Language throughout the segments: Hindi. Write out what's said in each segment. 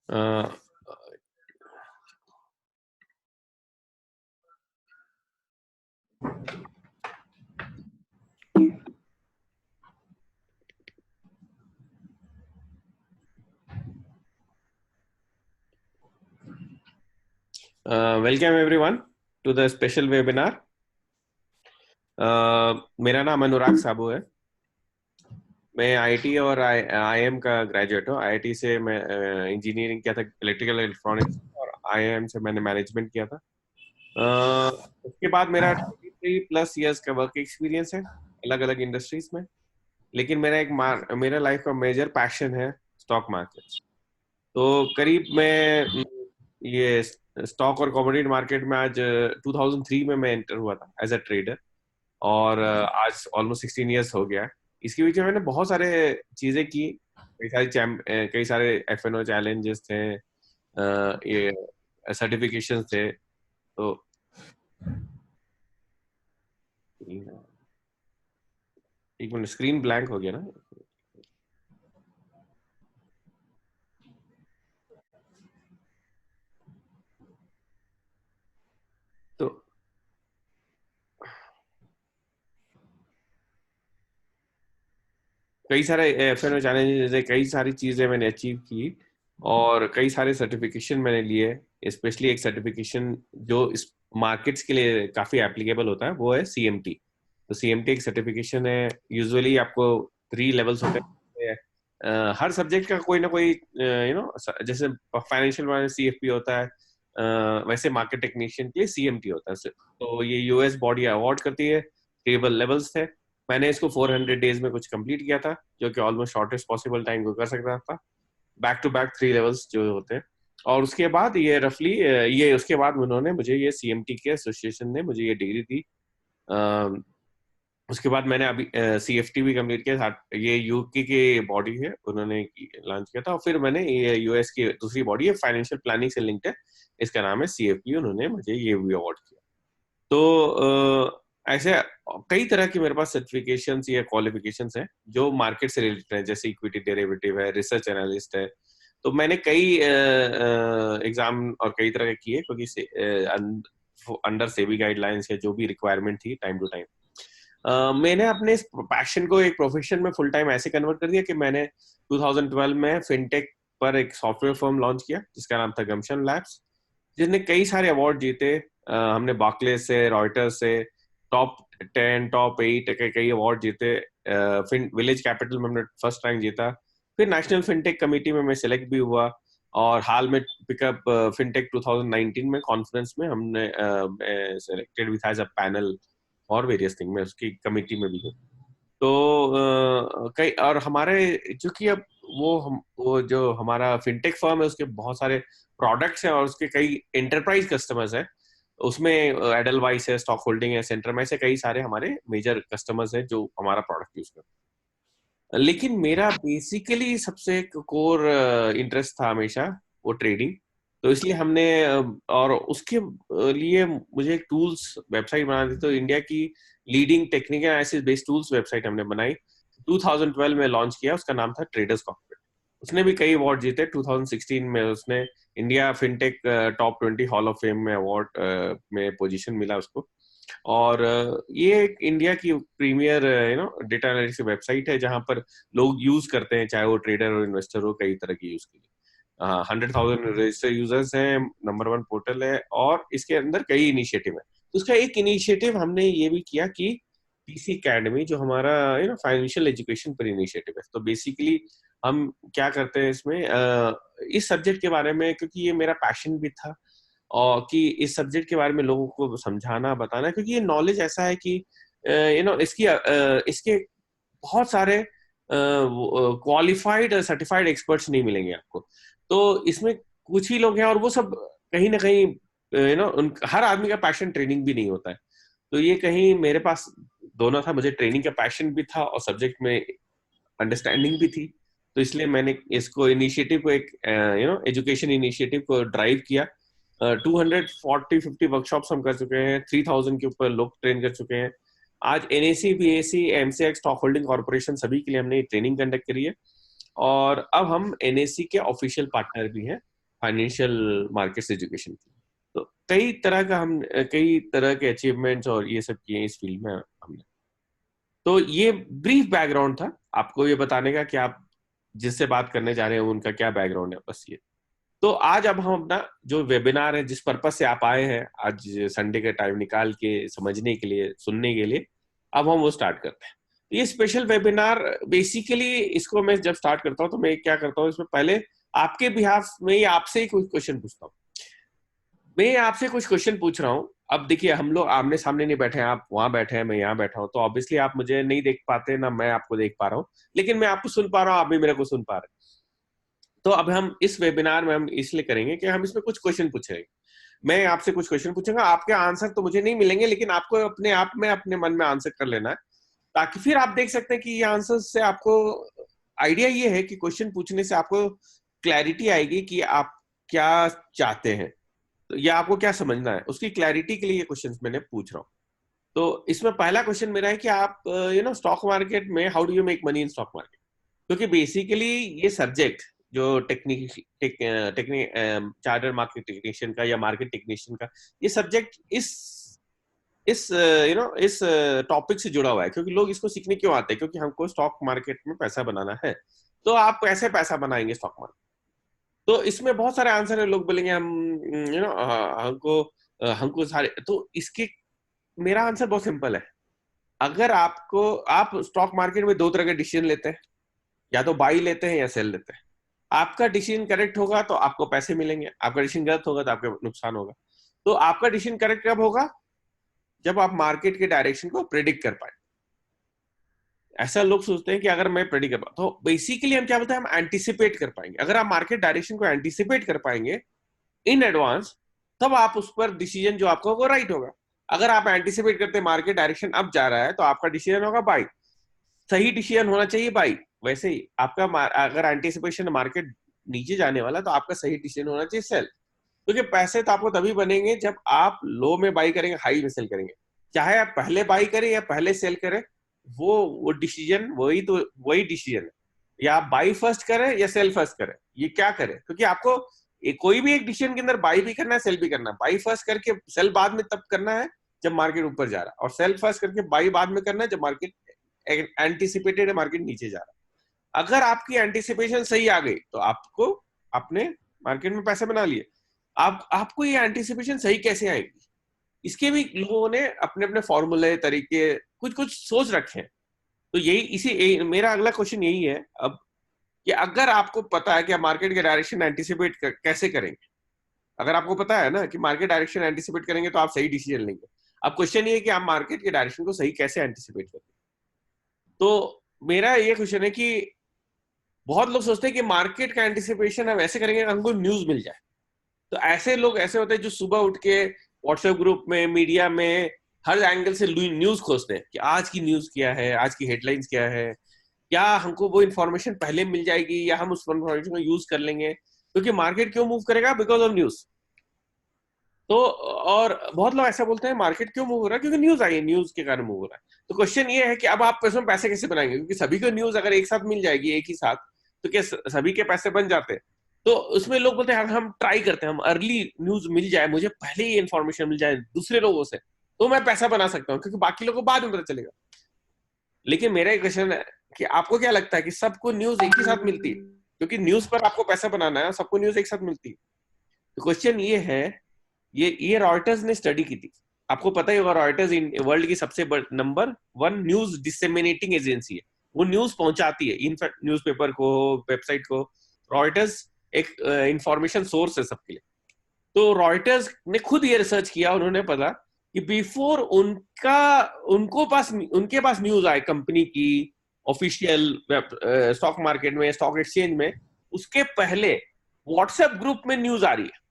Uh, Welcome everyone to the special webinar. मेरा नाम अनुराग साबू है। मैं आईटी और आईएम का ग्रेजुएट हूँ। आईटी से मैं इंजीनियरिंग किया था, इलेक्ट्रिकल इलेक्ट्रॉनिक्स, और आईएम से मैंने मैनेजमेंट किया था। उसके बाद मेरा 23+ इयर्स का वर्क एक्सपीरियंस है अलग अलग इंडस्ट्रीज में। लेकिन मेरा लाइफ का मेजर पैशन है स्टॉक मार्केट। तो करीब मैं ये स्टॉक और कमोडिटी मार्केट में आज 2003 में मैं एंटर हुआ था एज अ ट्रेडर, और आज ऑलमोस्ट 16 इयर्स हो गया है। इसके बीच में मैंने बहुत सारे चीजें की, कई सारे एफएनओ चैलेंजेस थे, ये सर्टिफिकेशन थे। तो एक मिनट, स्क्रीन ब्लैंक हो गया ना। तो कई सारे एफएनओ चैलेंजेस है, कई सारी चीजें मैंने अचीव की, और कई सारे सर्टिफिकेशन मैंने लिए। स्पेशली एक सर्टिफिकेशन जो इस मार्केट्स के लिए काफी एप्लीकेबल होता है वो है सीएमटी। तो सीएमटी एक सर्टिफिकेशन है। यूजुअली आपको 3 लेवल्स होते हैं। हर सब्जेक्ट का कोई ना कोई जैसे फाइनेंशियल में सीएफपी होता है, वैसे मार्केट टेक्नीशियन के लिए सीएमटी होता है। तो ये यूएस बॉडी अवार्ड करती है। टेबल लेवल्स थे। मैंने इसको 400 डेज में कुछ कंप्लीट किया था, जो कि ऑलमोस्ट शॉर्टेस्ट पॉसिबल टाइम को कर सकता था। बैक टू बैक 3 लेवल्स जो होते हैं। और उसके बाद ये रफली ये उसके बाद उन्होंने मुझे ये सीएमटी के एसोसिएशन ने मुझे ये डिग्री दी। उसके बाद मैंने अभी सीएफटी भी कंप्लीट किया था। ये यूके की बॉडी है, उन्होंने लॉन्च किया था। और फिर मैंने ये यूएस की दूसरी बॉडी है, फाइनेंशियल प्लानिंग से लिंक्ड है, इसका नाम है सीएफपी। उन्होंने मुझे ये भी अवार्ड किया। तो ऐसे कई तरह की मेरे पास सर्टिफिकेशंस या क्वालिफिकेशंस हैं जो मार्केट से रिलेटेड है, जैसे इक्विटी डेरिवेटिव है, रिसर्च एनालिस्ट है। तो मैंने कई एग्जाम और कई तरह के किए, क्योंकि अंडर सेबी गाइडलाइंस है जो भी रिक्वायरमेंट थी टाइम टू टाइम। मैंने अपने इस पैशन को एक प्रोफेशन में फुल टाइम ऐसे कन्वर्ट कर दिया कि मैंने 2012 में फिनटेक पर एक सॉफ्टवेयर फर्म लॉन्च किया जिसका नाम था गम्शन लैब्स, जिसने कई सारे अवार्ड जीते। हमने बार्कलेज से, रॉयटर्स से टॉप 10 टॉप 8 के कई अवार्ड जीते। विलेज कैपिटल में हमने फर्स्ट रैंक जीता। फिर नेशनल फिनटेक कमेटी में मैं सिलेक्ट भी हुआ। और हाल में पिकअप फिनटेक 2019 में कॉन्फ्रेंस में हमने सिलेक्टेड भी था एज अ पैनल और वेरियस थिंग में, उसकी कमेटी में भी हूँ। तो कई और हमारे चूंकि अब वो जो हमारा फिनटेक फर्म है उसके बहुत सारे प्रोडक्ट्स हैं और उसके कई एंटरप्राइज कस्टमर्स हैं। उसमें एडलवाइस है, स्टॉक होल्डिंग है, सेंट्रम है, ऐसे कई सारे हमारे मेजर कस्टमर्स हैं जो हमारा प्रोडक्ट यूज करते हैं। लेकिन मेरा बेसिकली सबसे कोर इंटरेस्ट था हमेशा वो ट्रेडिंग। तो इसलिए हमने और उसके लिए मुझे एक टूल्स वेबसाइट बनानी थी। तो इंडिया की leading technical analysis based tools website हमने बनाई, 2012 में लॉन्च किया। उसका नाम था ट्रेडर्स कॉकपिट। उसने भी कई अवार्ड जीते। 2016 में उसने India fintech top 20 hall of fame में अवार्ड में पोजीशन मिला उसको। और ये एक इंडिया की प्रीमियर डेटा एनालिटिक्स वेबसाइट है जहां पर लोग यूज करते हैं, चाहे वो ट्रेडर और इन्वेस्टर हो, कई तरह की यूज के लिए। 100,000 रजिस्टर्ड यूजर्स हैं, नंबर 1 पोर्टल है, और इसके अंदर कई इनिशिएटिव है। तो उसका एक इनिशिएटिव हमने ये भी किया कि पीसी एकेडमी, जो हमारा फाइनेंशियल एजुकेशन पर इनिशिएटिव है। तो बेसिकली हम क्या करते हैं इसमें, इस सब्जेक्ट के बारे में, क्योंकि ये मेरा पैशन भी था, और कि इस सब्जेक्ट के बारे में लोगों को समझाना बताना, क्योंकि ये नॉलेज ऐसा है कि इसके बहुत सारे क्वालिफाइड सर्टिफाइड एक्सपर्ट्स नहीं मिलेंगे आपको। तो इसमें कुछ ही लोग हैं, और वो सब कहीं ना कहीं हर आदमी का पैशन ट्रेनिंग भी नहीं होता है। तो ये कहीं मेरे पास दोनों था, मुझे ट्रेनिंग का पैशन भी था और सब्जेक्ट में अंडरस्टैंडिंग भी थी। तो इसलिए मैंने इसको इनिशिएटिव को एक एजुकेशन इनिशिएटिव को ड्राइव किया। 240-50 वर्कशॉप्स हम कर चुके हैं, 3000 के ऊपर लोग ट्रेन कर चुके हैं। आज NAC, BAC, MCX, Stock Holding Corporation सभी के लिए हमने ट्रेनिंग कंडक्ट करी है। और अब हम एनएसी के ऑफिशियल पार्टनर भी हैं। फाइनेंशियल मार्केट्स एजुकेशन की। तो कई तरह के अचीवमेंट्स और ये सब किए इस फील्ड में हमने। तो ये ब्रीफ बैकग्राउंड था आपको ये बताने का कि आप जिससे बात करने जा रहे हैं उनका क्या बैकग्राउंड है, बस ये। तो आज अब हम अपना जो वेबिनार है, जिस पर्पस से आप आए हैं आज संडे का टाइम निकाल के समझने के लिए, सुनने के लिए, अब हम वो स्टार्ट करते हैं। ये स्पेशल वेबिनार बेसिकली, इसको मैं जब स्टार्ट करता हूँ तो मैं क्या करता हूँ, इसमें पहले आपके बिहाफ में ही आपसे ही कुछ क्वेश्चन पूछता हूँ। मैं आपसे कुछ क्वेश्चन पूछ रहा हूँ। अब देखिए, हम लोग आमने सामने नहीं बैठे हैं, आप वहां बैठे हैं, मैं यहाँ बैठा हूँ, तो ऑब्वियसली आप मुझे नहीं देख पाते, ना मैं आपको देख पा रहा हूँ, लेकिन मैं आपको सुन पा रहा हूँ, आप भी मेरे को सुन पा रहे हैं। तो अब हम इस वेबिनार में हम इसलिए करेंगे कि हम इसमें कुछ क्वेश्चन पूछेंगे। मैं आपसे कुछ क्वेश्चन पूछूंगा, आपके आंसर तो मुझे नहीं मिलेंगे, लेकिन आपको अपने आप में अपने मन में आंसर कर लेना है, ताकि फिर आप देख सकते हैं कि ये आंसर से आपको आइडिया ये है कि क्वेश्चन पूछने से आपको क्लैरिटी आएगी कि आप क्या चाहते हैं, तो या आपको क्या समझना है, उसकी क्लैरिटी के लिए ये क्वेश्चन मैंने पूछ रहा हूँ। तो इसमें पहला क्वेश्चन मेरा है कि आप स्टॉक मार्केट में how do you make money in stock market. क्योंकि बेसिकली ये सब्जेक्ट जो टेक्निक चार्टर मार्केट टेक्नीशियन का या मार्केट टेक्नीशियन का, ये सब्जेक्ट इस टॉपिक से जुड़ा हुआ है, क्योंकि लोग इसको सीखने क्यों आते हैं, क्योंकि हमको स्टॉक मार्केट में पैसा बनाना है। तो आप कैसे पैसा बनाएंगे स्टॉक मार्केट, तो इसमें बहुत सारे आंसर है। लोग बोलेंगे हम हमको हमको सारे, तो इसके मेरा आंसर बहुत सिंपल है। अगर आप स्टॉक मार्केट में दो तरह के डिसीजन लेते हैं, या तो बाई लेते हैं या सेल लेते हैं। आपका डिसीजन करेक्ट होगा तो आपको पैसे मिलेंगे, आपका डिसीजन गलत होगा तो आपका नुकसान होगा। तो आपका डिसीजन करेक्ट कब होगा, जब आप मार्केट के डायरेक्शन को प्रेडिक्ट कर पाए। ऐसा लोग सोचते हैं कि अगर मैं प्रेडिक्ट कर पाऊँ, तो बेसिकली हम क्या बोलते हैं, हम एंटिसिपेट कर पाएंगे। अगर आप मार्केट डायरेक्शन को एंटिसिपेट कर पाएंगे इन एडवांस, तब आप उस पर डिसीजन जो आपका वो राइट होगा। अगर आप एंटिसिपेट करते हैं मार्केट डायरेक्शन अब जा रहा है, तो आपका डिसीजन होगा बाई, सही डिसीजन होना चाहिए बाई। वैसे ही आपका अगर एंटिसिपेशन मार्केट नीचे जाने वाला, तो आपका सही डिसीजन होना चाहिए सेल। क्योंकि पैसे तो आपको तभी बनेंगे जब आप लो में बाई करेंगे, हाई में सेल करेंगे। चाहे आप पहले बाई करें या पहले सेल करें, वो डिसीजन वही डिसीजन है। या आप बाई फर्स्ट करें या सेल फर्स्ट करें, ये क्या करें, क्योंकि आपको कोई भी एक डिसीजन के अंदर बाई भी करना है, सेल भी करना है। बाई फर्स्ट करके सेल बाद में तब करना है जब मार्केट ऊपर जा रहा है, और सेल फर्स्ट करके बाई बाद में करना है जब मार्केट एंटिसिपेटेड है, मार्केट नीचे जा रहा है। अगर आपकी एंटिसिपेशन सही आ गई तो आपको अपने मार्केट में पैसे बना लिए। आपको ये एंटिसिपेशन सही कैसे आएगी, इसके भी लोगों ने अपने अपने फॉर्मूले, तरीके, कुछ कुछ सोच रखे हैं। तो मेरा अगला क्वेश्चन यही है अब, कि अगर आपको पता है कि आप मार्केट के डायरेक्शन एंटिसिपेट कैसे करेंगे, अगर आपको पता है ना कि मार्केट डायरेक्शन एंटिसिपेट करेंगे तो आप सही डिसीजन लेंगे। अब क्वेश्चन ये है कि आप मार्केट के डायरेक्शन को सही कैसे एंटिसिपेट करेंगे। तो मेरा ये क्वेश्चन है कि बहुत लोग सोचते हैं कि मार्केट का एंटिसिपेशन हम ऐसे करेंगे हमको न्यूज मिल जाए। तो ऐसे लोग ऐसे होते हैं जो सुबह उठ के व्हाट्सएप ग्रुप में, मीडिया में हर एंगल से न्यूज खोजते हैं कि आज की न्यूज क्या है, आज की हेडलाइंस क्या है, क्या हमको वो इन्फॉर्मेशन पहले मिल जाएगी या हम उस इन्फॉर्मेशन को यूज कर लेंगे। क्योंकि मार्केट क्यों मूव करेगा, बिकॉज ऑफ न्यूज। तो और बहुत लोग ऐसा बोलते हैं मार्केट क्यों मूव हो रहा है, क्योंकि न्यूज आई है, न्यूज के कारण मूव हो रहा है। तो क्वेश्चन ये है कि अब आप इसमें पैसे कैसे बनाएंगे, क्योंकि सभी को न्यूज अगर एक साथ मिल जाएगी एक ही साथ, तो क्या सभी के पैसे बन जाते हैं। तो उसमें लोग बोलते हैं हम ट्राई करते हैं, हम अर्ली न्यूज मिल जाए, मुझे पहले ही इन्फॉर्मेशन मिल जाए दूसरे लोगों से, तो मैं पैसा बना सकता हूँ, क्योंकि बाकी लोगों को बाद में पता चलेगा। लेकिन मेरा एक क्वेश्चन है कि आपको क्या लगता है कि सबको न्यूज एक ही साथ मिलती है, क्योंकि न्यूज पर आपको पैसा बनाना है, सबको न्यूज एक साथ मिलती है। तो क्वेश्चन ये है, ये रॉयटर्स ने स्टडी की थी। आपको पता ही होगा, रॉयटर्स वर्ल्ड की सबसे नंबर 1 न्यूज डिसेमिनेटिंग एजेंसी है। वो न्यूज पहुंचाती है, इनफैक्ट न्यूज़पेपर को, वेबसाइट को। रॉयटर्स एक इंफॉर्मेशन सोर्स है सबके लिए। तो रॉयटर्स ने खुद ये रिसर्च किया, उन्होंने पता कि बिफोर उनके पास न्यूज आए कंपनी की ऑफिशियल स्टॉक मार्केट में, स्टॉक एक्सचेंज में, उसके पहले व्हाट्सएप ग्रुप में न्यूज आ रही है।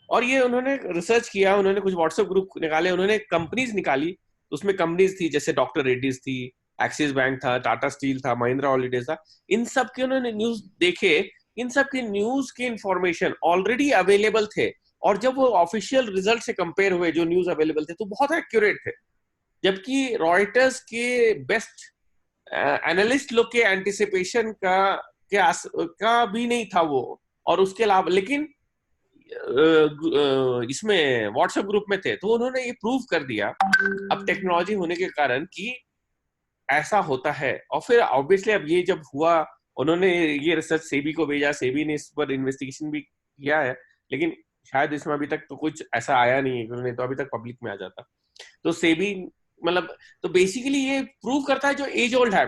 और ये उन्होंने रिसर्च किया, उन्होंने कुछ व्हाट्सएप ग्रुप निकाले, उन्होंने कंपनीज निकाली। उसमें कंपनीज थी जैसे डॉक्टर रेड्डीज थी, एक्सिस बैंक था, टाटा स्टील था, महिंद्रा हॉलीडेज था। इन सब के उन्होंने न्यूज देखे, इन सब के न्यूज के इंफॉर्मेशन ऑलरेडी अवेलेबल थे। और जब वो ऑफिशियल रिजल्ट से कंपेयर हुए जो न्यूज अवेलेबल थे, तो बहुत एक्यूरेट थे। जबकि रॉयटर्स के बेस्ट एनालिस्ट लोग के एंटिसिपेशन का भी नहीं था वो। और उसके अलावा लेकिन इसमें व्हाट्सएप ग्रुप में थे, तो उन्होंने ये प्रूव कर दिया अब टेक्नोलॉजी होने के कारण कि ऐसा होता है। और फिर ऑब्वियसली अब ये जब हुआ, उन्होंने ये रिसर्च सेबी को भेजा, सेबी ने इस पर इन्वेस्टिगेशन भी किया है, लेकिन शायद इसमें अभी तक तो कुछ ऐसा आया नहीं है, क्योंकि नहीं तो अभी तक पब्लिक में आ जाता। तो सेबी मतलब, तो बेसिकली ये प्रूव करता है जो एज ओल्ड है,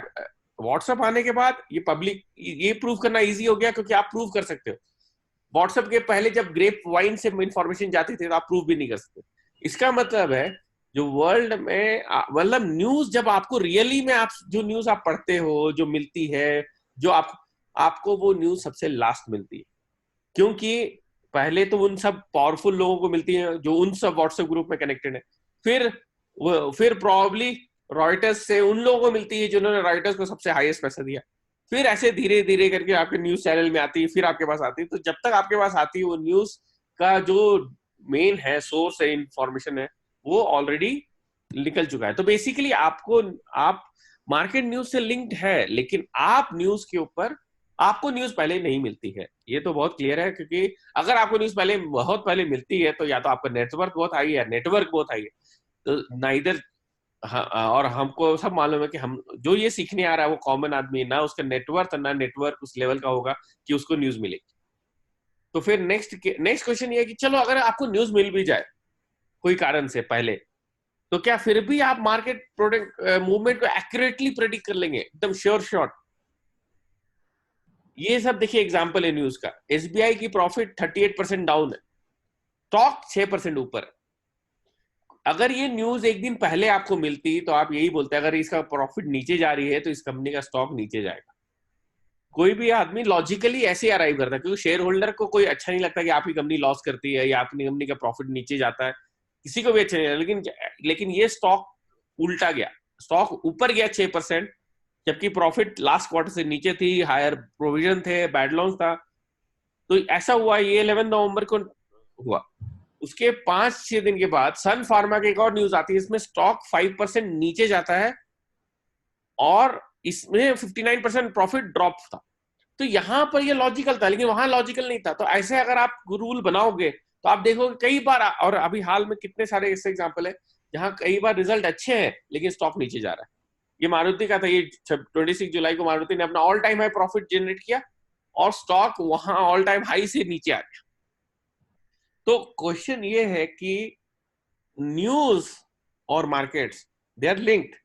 व्हाट्सएप आने के बाद ये पब्लिक, ये प्रूव करना इजी हो गया, क्योंकि आप प्रूव कर सकते हो। व्हाट्सएप के पहले जब ग्रेप वाइन से इंफॉर्मेशन जाती थी तो आप प्रूव भी नहीं कर सकते। इसका मतलब है जो वर्ल्ड में मतलब न्यूज जब आपको रियली में, आप जो न्यूज आप पढ़ते हो, जो मिलती है, जो आपको वो न्यूज सबसे लास्ट मिलती है, क्योंकि पहले तो उन सब पावरफुल लोगों को मिलती है जो उन सब व्हाट्सएप ग्रुप में कनेक्टेड है, फिर प्रॉब्ली रॉयटर्स से उन लोगों को मिलती है जिन्होंने रॉयटर्स को सबसे हाईएस्ट पैसा दिया, फिर ऐसे धीरे धीरे करके आपके न्यूज चैनल में आती है, फिर आपके पास आती है। तो जब तक आपके पास आती है वो न्यूज का जो मेन है, सोर्स है, इंफॉर्मेशन है, वो ऑलरेडी निकल चुका है। तो बेसिकली आपको, आप मार्केट न्यूज से लिंक्ड है, लेकिन आप न्यूज के ऊपर, आपको न्यूज पहले नहीं मिलती है, ये तो बहुत क्लियर है। क्योंकि अगर आपको न्यूज पहले, बहुत पहले मिलती है, तो या तो आपका नेटवर्क बहुत हाई है, नेटवर्क बहुत हाई है, तो ना इधर, हाँ, और हमको सब मालूम है कि हम जो ये सीखने आ रहा है वो कॉमन आदमी, ना उसका नेटवर्क, ना नेटवर्क उस लेवल का होगा कि उसको न्यूज मिलेगी। तो फिर नेक्स्ट क्वेश्चन ये है कि चलो अगर आपको न्यूज मिल भी जाए कोई कारण से पहले, तो क्या फिर भी आप मार्केट प्रोडक्ट मूवमेंट को एक्यूरेटली प्रेडिक्ट कर लेंगे एकदम श्योर शॉट? ये सब देखिए एग्जांपल है न्यूज का। एसबीआई की प्रॉफिट 38% डाउन है, स्टॉक 6% ऊपर। अगर ये न्यूज एक दिन पहले आपको मिलती तो आप यही बोलते, अगर इसका प्रॉफिट नीचे जा रही है तो इस कंपनी का स्टॉक नीचे जाएगा। कोई भी आदमी लॉजिकली ऐसे अराइव करता है, क्योंकि शेयर होल्डर को कोई अच्छा नहीं लगता कि आपकी कंपनी लॉस करती है या आपकी कंपनी का प्रॉफिट नीचे जाता है, किसी को भी अच्छा नहीं लगता। लेकिन ये स्टॉक उल्टा गया, स्टॉक ऊपर गया 6%, जबकि प्रॉफिट लास्ट क्वार्टर से नीचे थी, हायर प्रोविजन थे, बैड लॉन्च था। तो ऐसा हुआ, ये 11 नवंबर को हुआ। उसके 5-6 दिन के बाद सन फार्मा की एक और न्यूज आती है, इसमें स्टॉक 5% नीचे जाता है और इसमें 59% प्रॉफिट ड्रॉप था। तो यहां पर ये लॉजिकल था, लेकिन वहां लॉजिकल नहीं था। तो ऐसे अगर आप रूल बनाओगे तो आप देखोगे कई बार, और अभी हाल में कितने सारे ऐसे एग्जांपल है जहां कई बार रिजल्ट अच्छे हैं लेकिन स्टॉक नीचे जा रहा है। ये मारुति का था, ये 26 जुलाई को मारुति ने अपना all time high profit generate किया और स्टॉक वहां ऑल टाइम हाई से नीचे आ गया। तो क्वेश्चन ये है कि न्यूज और markets, they are linked,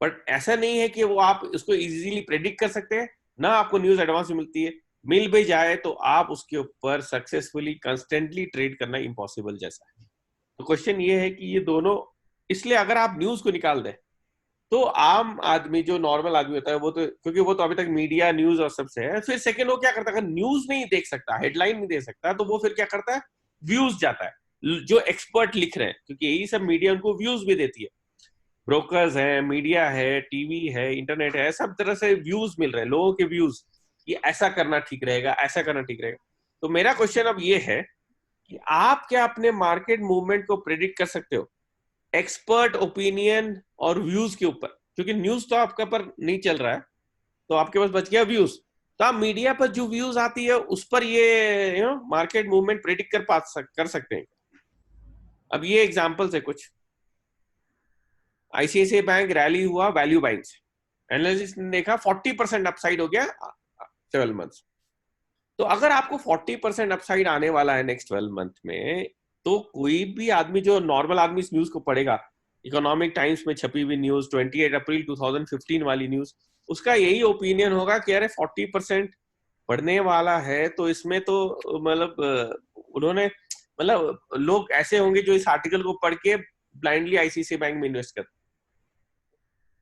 but ऐसा नहीं है कि वो आप उसको इजीली प्रेडिक्ट कर सकते हैं। ना आपको न्यूज एडवांस में मिलती है, मिल भी जाए तो आप उसके ऊपर सक्सेसफुली कंस्टेंटली ट्रेड करना इम्पॉसिबल जैसा है। तो क्वेश्चन ये है कि ये दोनों, इसलिए अगर आप न्यूज को निकाल दें तो आम आदमी, जो नॉर्मल आदमी होता है, वो तो, क्योंकि वो तो अभी तक मीडिया न्यूज और सबसे है, फिर सेकंड वो क्या करता है, अगर न्यूज नहीं देख सकता, हेडलाइन नहीं दे सकता, तो वो फिर क्या करता है, व्यूज जाता है जो एक्सपर्ट लिख रहे हैं, क्योंकि यही सब मीडिया उनको व्यूज भी देती है। ब्रोकर्स है, मीडिया है, टीवी है, इंटरनेट है, सब तरह से व्यूज मिल रहे हैं, लोगों के व्यूज, ये ऐसा करना ठीक रहेगा, ऐसा करना ठीक रहेगा। तो मेरा क्वेश्चन अब ये है कि आप क्या अपने मार्केट मूवमेंट को प्रेडिक्ट कर सकते हो एक्सपर्ट ओपिनियन और व्यूज के ऊपर? क्योंकि न्यूज तो आपका पर नहीं चल रहा है, तो आपके पास बच गया व्यूज। तो आप मीडिया पर जो व्यूज आती है उस पर ये मार्केट मूवमेंट प्रेडिक्ट कर सकते हैं। अब ये एग्जांपल्स है कुछ। आईसीआईसीआई बैंक रैली हुआ वैल्यू बाइंग से, एनालिस्ट ने देखा 40% अपसाइड हो गया 12 मंथ्स। तो अगर आपको 40% अपसाइड आने वाला है नेक्स्ट 12 मंथ में, तो कोई भी आदमी, जो नॉर्मल आदमी इस न्यूज को पढ़ेगा, इकोनॉमिक टाइम्स में छपी हुई न्यूज 28 अप्रैल 2015 वाली न्यूज, उसका यही ओपिनियन होगा कि अरे 40% बढ़ने वाला है, तो इसमें तो मतलब उन्होंने, मतलब लोग ऐसे होंगे जो इस आर्टिकल को पढ़ के ब्लाइंडली आईसीआईसीआई बैंक में इन्वेस्ट करते।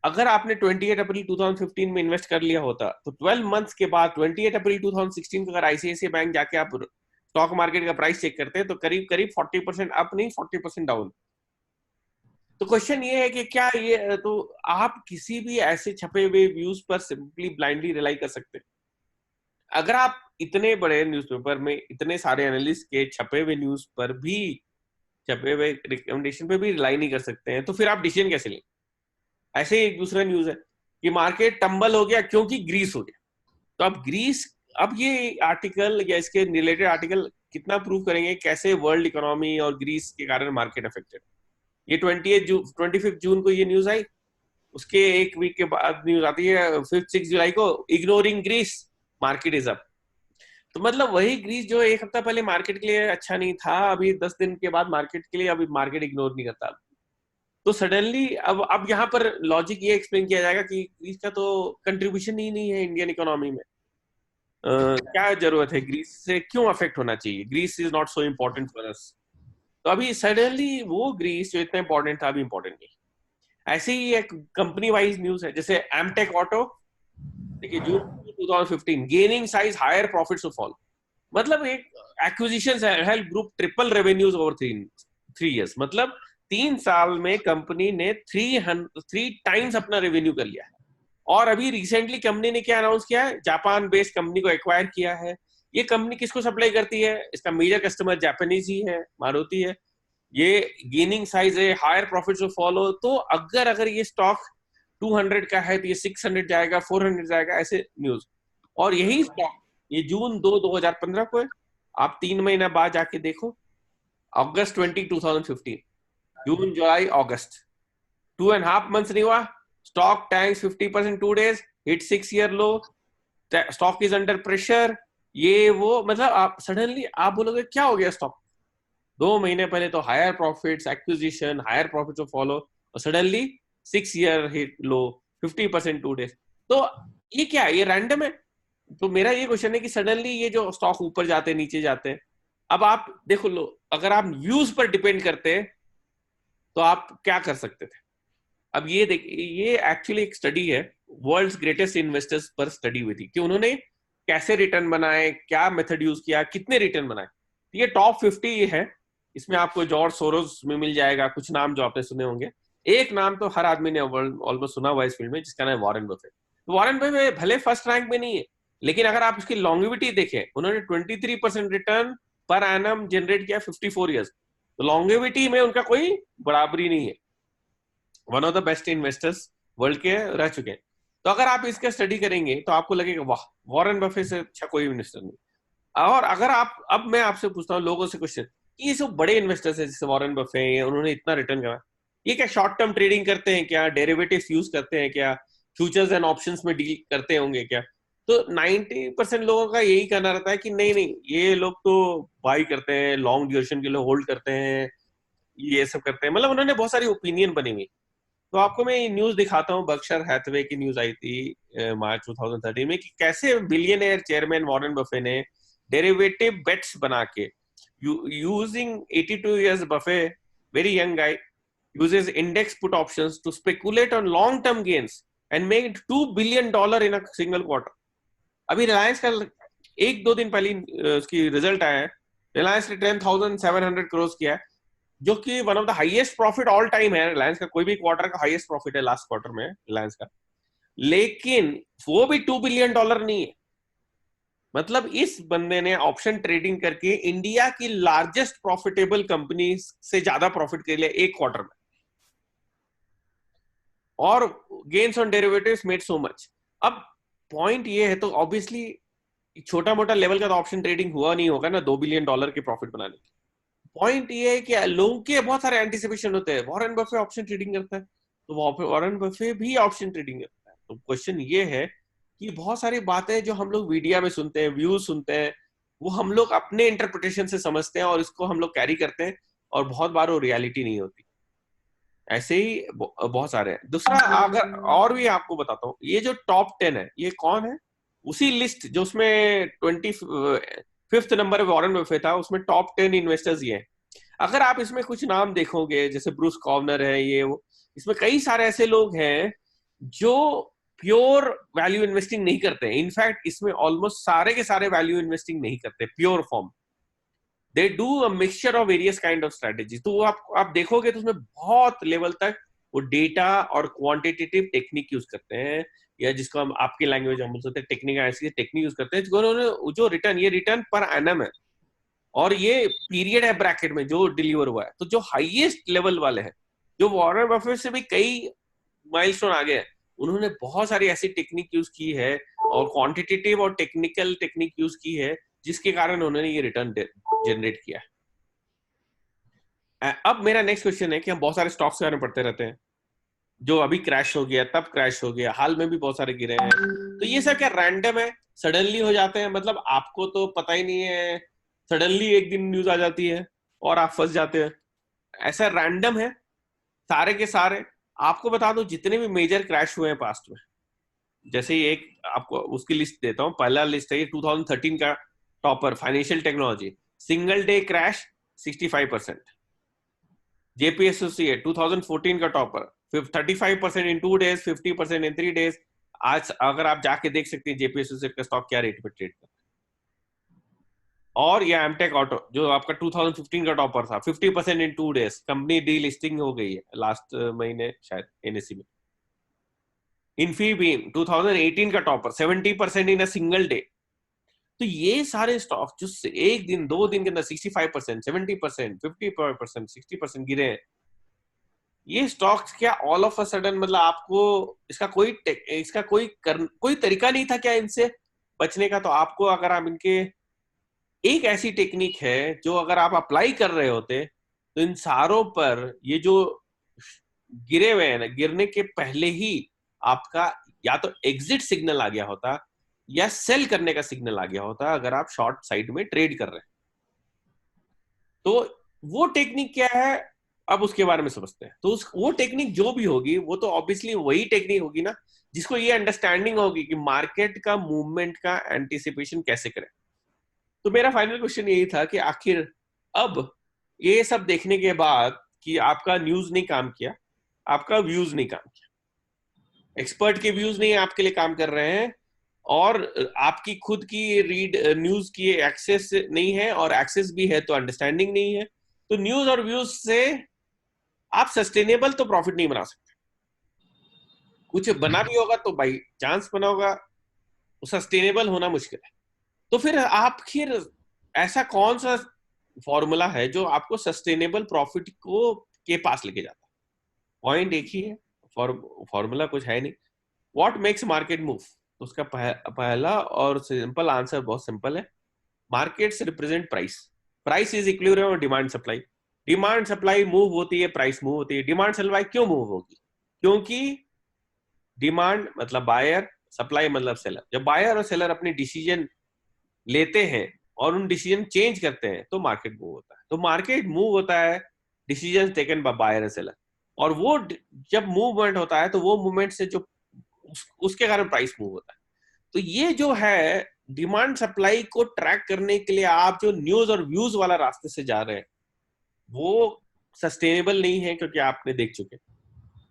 अगर आपने 28 अप्रैल 2015 में इन्वेस्ट कर लिया होता, तो 12 मंथ्स के बाद 28 अप्रैल 2016 को अगर आईसीआईसीआई बैंक जाके आप स्टॉक मार्केट का प्राइस चेक करते हैं तो करीब करीब 40% अप नहीं, 40% डाउन। तो क्वेश्चन ये है कि क्या ये, तो आप किसी भी ऐसे छपे हुए व्यूज पर सिंपली ब्लाइंडली रिलाई कर सकते हैं? अगर आप इतने बड़े न्यूज़पेपर में इतने सारे एनालिस्ट के छपे हुए न्यूज पर भी, छपे हुए रिकमेंडेशन पे भी रिलाई नहीं कर सकते हैं, तो फिर आप डिसीजन कैसे लें? ऐसे ही एक दूसरा न्यूज है कि मार्केट टंबल हो गया क्योंकि ग्रीस हो गया। तो अब ग्रीस, अब ये आर्टिकल या इसके रिलेटेड आर्टिकल कितना प्रूव करेंगे कैसे वर्ल्ड इकोनॉमी और ग्रीस के कारण मार्केट अफेक्टेड। ये 25 जून को ये न्यूज आई, उसके एक वीक के बाद न्यूज आती है 5 6 जुलाई को, ignoring Greece market is up. तो मतलब वही ग्रीस जो एक हफ्ता पहले मार्केट के लिए अच्छा नहीं था, अभी 10 दिन के बाद मार्केट के लिए, अभी मार्केट इग्नोर नहीं करता। तो सडनली अब यहाँ पर लॉजिक ये एक्सप्लेन किया जाएगा कि ग्रीस का तो कंट्रीब्यूशन ही नहीं है इंडियन इकोनॉमी में, क्या जरूरत है ग्रीस से, क्यों अफेक्ट होना चाहिए, Greece is not so important for us. तो अभी सडनली वो ग्रीस जो इतना इंपॉर्टेंट था अभी इंपॉर्टेंट नहीं। ऐसे ही एक कंपनी वाइज न्यूज है, जैसे एमटेक ऑटो, देखिए June 2015 gaining size higher profits of all, मतलब एक acquisition help group triple revenues over 3 years, मतलब 3 साल में कंपनी ने 3 टाइम्स अपना रेवेन्यू कर लिया है। और अभी रिसेंटली कंपनी ने क्या अनाउंस किया है, जापान बेस्ड कंपनी को एक्वायर किया है। ये कंपनी किसको सप्लाई करती है, इसका मेजर कस्टमर जापानीज ही है, मारुति है। ये गेनिंग साइज है, हायर प्रॉफिट्स ऑफ फॉलो, तो अगर ये स्टॉक 200 का है तो ये 600 जाएगा, 400 जाएगा, ऐसे न्यूज। और यही स्टॉक ये जून 2015 को है, आप 3 महीना बाद जाके देखो, अगस्त 2015, जून जुलाई अगस्त, 2.5 months नहीं हुआ, stock tanks 50% 2 days, hit 6 year low, stock is under pressure, ये वो, मतलब आप सडनली आप बोलोगे क्या हो गया स्टॉक, 2 महीने पहले तो higher profits, acquisition, higher profits of follow, और suddenly 6 year hit low, 50% 2 days। तो ये क्या है, ये रैंडम है? तो मेरा ये क्वेश्चन है कि सडनली ये जो स्टॉक ऊपर जाते हैं नीचे जाते हैं, अब आप देखो लो, अगर आप व्यूज पर डिपेंड करते हैं तो आप क्या कर सकते थे। अब ये देखिए, ये एक्चुअली एक स्टडी है, वर्ल्ड्स ग्रेटेस्ट इन्वेस्टर्स पर स्टडी हुई थी कि उन्होंने कैसे रिटर्न बनाए, क्या मेथड यूज किया, कितने रिटर्न बनाए। ये टॉप 50 है, इसमें आपको जॉर्ज सोरोस में मिल जाएगा, कुछ नाम जो आपने सुने होंगे। एक नाम तो हर आदमी ने ऑलमोस्ट सुना हुआ इस फील्ड में, जिसका नाम है वॉरेन बफेट। वॉरेन बफेट भले फर्स्ट रैंक में नहीं है, लेकिन अगर आप उसकी लॉन्गेविटी देखें, उन्होंने 23% रिटर्न पर एनम जनरेट किया 54 ईयर्स। तो लॉन्गेविटी में उनका कोई बराबरी नहीं है, one of the best investors world के रह चुके हैं। तो अगर आप इसका स्टडी करेंगे तो आपको लगेगा वाह, वॉरेन बफेट से अच्छा कोई इन्वेस्टर नहीं। और अगर आप, अब मैं आपसे पूछता हूँ लोगों से क्वेश्चन, ये सब बड़े इन्वेस्टर्स है जैसे वॉरेन बफेट, उन्होंने इतना रिटर्न करा, ये क्या शॉर्ट टर्म ट्रेडिंग करते हैं क्या, डेरिवेटिव्स यूज करते हैं क्या, फ्यूचर्स एंड ऑप्शंस में डील करते होंगे क्या? तो 90% लोगों का यही कहना रहता है कि नहीं नहीं, ये लोग तो बाई करते हैं, लॉन्ग ड्यूरेशन के लिए होल्ड करते हैं, ये सब करते हैं, मतलब उन्होंने बहुत सारी ओपिनियन बनी हुई। तो आपको मैं न्यूज दिखाता हूँ, बर्कशायर हैथवे की न्यूज आई थी मार्च 2013 में, कि कैसे बिलियनियर चेयरमैन वॉरेन बफे ने डेरिवेटिव बेट्स बना के, using 82 years Buffett, very young guy, uses index put options to speculate on long term gains and made $2 billion in a single quarter। अभी रिलायंस का 1-2 दिन पहले उसकी रिजल्ट आया है, रिलायंस ने 10,700 crores किया है, जो कि one of the highest profit all time है। रिलायंस का कोई भी क्वार्टर का हाईएस्ट प्रॉफिट है लास्ट क्वार्टर में रिलायंस का, लेकिन वो भी $2 billion नहीं है। मतलब इस बंदे ने ऑप्शन ट्रेडिंग करके इंडिया की लार्जेस्ट प्रॉफिटेबल कंपनी से ज्यादा प्रॉफिट कर लिया एक क्वार्टर में, और gains on derivatives made so much. अब पॉइंट ये है, तो ऑब्वियसली छोटा मोटा लेवल का तो ऑप्शन ट्रेडिंग हुआ नहीं होगा ना $2 billion के प्रॉफिट बनाने के। पॉइंट ये है कि लोगों के बहुत सारे एंटिसिपेशन होते हैं, वॉरेन बफे ऑप्शन ट्रेडिंग करता है तो वॉरेन बफे भी ऑप्शन ट्रेडिंग करता है। तो क्वेश्चन ये है कि बहुत सारी बातें जो हम लोग मीडिया में सुनते हैं, व्यूज सुनते हैं, वो हम लोग अपने इंटरप्रिटेशन से समझते हैं और इसको हम लोग कैरी करते हैं, और बहुत बार वो रियलिटी नहीं होती। ऐसे ही बहुत सारे हैं। दूसरा, अगर और भी आपको बताता हूँ, ये जो टॉप 10 है, ये कौन है, उसी लिस्ट जो उसमें 25th नंबर वॉरेन बफे था, उसमें टॉप 10 इन्वेस्टर्स ये हैं। अगर आप इसमें कुछ नाम देखोगे, जैसे ब्रूस कॉर्नर है, ये वो, इसमें कई सारे ऐसे लोग हैं जो प्योर वैल्यू इन्वेस्टिंग नहीं करते हैं। इनफैक्ट इसमें ऑलमोस्ट सारे के सारे वैल्यू इन्वेस्टिंग नहीं करते pure form, they do a mixture of various kind of strategy. तो आप देखोगे तो उसमें बहुत लेवल तक वो डेटा और क्वांटिटेटिव टेक्निक यूज करते हैं, या जिसको हम आपकी लैंग्वेज हम बोल सकते हैं टेक्निक, ऐसी टेक्निक यूज करते हैं जो रिटर्न, ये रिटर्न पर एनम है, और ये पीरियड है ब्रैकेट में जो डिलीवर हुआ है। तो जो हाईएस्ट लेवल वाले हैं, जो वॉरेन बफेट से भी कई माइलस्टोन आगे हैं, उन्होंने बहुत सारी ऐसी टेक्निक यूज की है और क्वांटिटेटिव और टेक्निकल टेक्निक यूज की है, जिसके कारण उन्होंने ये रिटर्न जनरेट किया है। अब मेरा नेक्स्ट क्वेश्चन है कि हम बहुत सारे स्टॉक्स के बारे में पढ़ते रहते हैं, जो अभी क्रैश हो गया, तब क्रैश हो गया, हाल में भी बहुत सारे गिरे हैं, तो ये सब क्या रैंडम है, सडनली हो जाते हैं, मतलब आपको तो पता ही नहीं है, सडनली एक दिन न्यूज आ जाती है और आप फंस जाते हैं, ऐसा रैंडम है सारे के सारे? आपको बता दो जितने भी मेजर क्रैश हुए हैं पास्ट में, जैसे ही एक आपको उसकी लिस्ट देता हूँ, पहला लिस्ट है 2013 का topper financial technology, single day crash 65%। JPSC है 2014 का टॉपर 35% इन 2 डेज, 50% इन 3 डेज। आज अगर आप जाके देख सकते हैं जेपीएससी का स्टॉक क्या रेट पे ट्रेड कर रहा है। और ये एमटेक ऑटो जो आपका 2015 का टॉपर था, 50% इन 2 डेज, कंपनी डी लिस्टिंग हो गई है लास्ट महीने शायद एनएससी में। इन्फीबीम 2018 का topper 70% in a single day. तो ये सारे स्टॉक जो एक दिन 2 दिन के अंदर 65%, 70%, 50%, 60% गिरे हैं, ये स्टॉक्स क्या ऑल ऑफ अ सडन, मतलब आपको इसका कोई तरीका नहीं था क्या इनसे बचने का? तो आपको अगर आप इनके एक ऐसी टेक्निक है जो अगर आप अप्लाई कर रहे होते तो इन सारों पर ये जो गिरे हुए हैं ना, गिरने के पहले ही आपका या तो एग्जिट सिग्नल आ गया होता या सेल करने का सिग्नल आ गया होता, अगर आप शॉर्ट साइड में ट्रेड कर रहे हैं। तो वो टेक्निक क्या है, अब उसके बारे में समझते हैं। तो वो टेक्निक जो भी होगी वो तो ऑब्वियसली वही टेक्निक होगी ना जिसको ये अंडरस्टैंडिंग होगी कि मार्केट का मूवमेंट का एंटिसिपेशन कैसे करें। तो मेरा फाइनल क्वेश्चन यही था कि आखिर अब ये सब देखने के बाद कि आपका न्यूज नहीं काम किया, आपका व्यूज नहीं काम किया, एक्सपर्ट के व्यूज नहीं आपके लिए काम कर रहे हैं, और आपकी खुद की रीड न्यूज की एक्सेस नहीं है, और एक्सेस भी है तो अंडरस्टैंडिंग नहीं है, तो न्यूज और व्यूज से आप सस्टेनेबल तो प्रॉफिट नहीं बना सकते। कुछ बना भी होगा तो बाई चांस बना होगा, सस्टेनेबल होना मुश्किल है। तो फिर ऐसा कौन सा फॉर्मूला है जो आपको सस्टेनेबल प्रॉफिट को के पास लेके जाता है? पॉइंट एक ही है, फॉर्मूला कुछ है नहीं। What makes market move? तो उसका पहला और सिंपल आंसर बहुत सिंपल है, markets represent price. Price is equilibrium of demand supply. Demand supply move होती है, प्राइस मूव होती है। डिमांड सप्लाई क्यों मूव होगी? क्योंकि डिमांड मतलब बायर, सप्लाई मतलब सेलर। जब बायर और सेलर अपनी डिसीजन लेते हैं और उन डिसीजन चेंज करते हैं तो मार्केट मूव होता है। तो मार्केट मूव होता है decision taken by buyer and seller, और वो जब मूवमेंट होता है तो वो मूवमेंट से जो उसके कारण प्राइस मूव होता है। तो ये जो है डिमांड सप्लाई को ट्रैक करने के लिए आप जो न्यूज और व्यूज वाला रास्ते से जा रहे हैं वो सस्टेनेबल नहीं है, क्योंकि आपने देख चुके।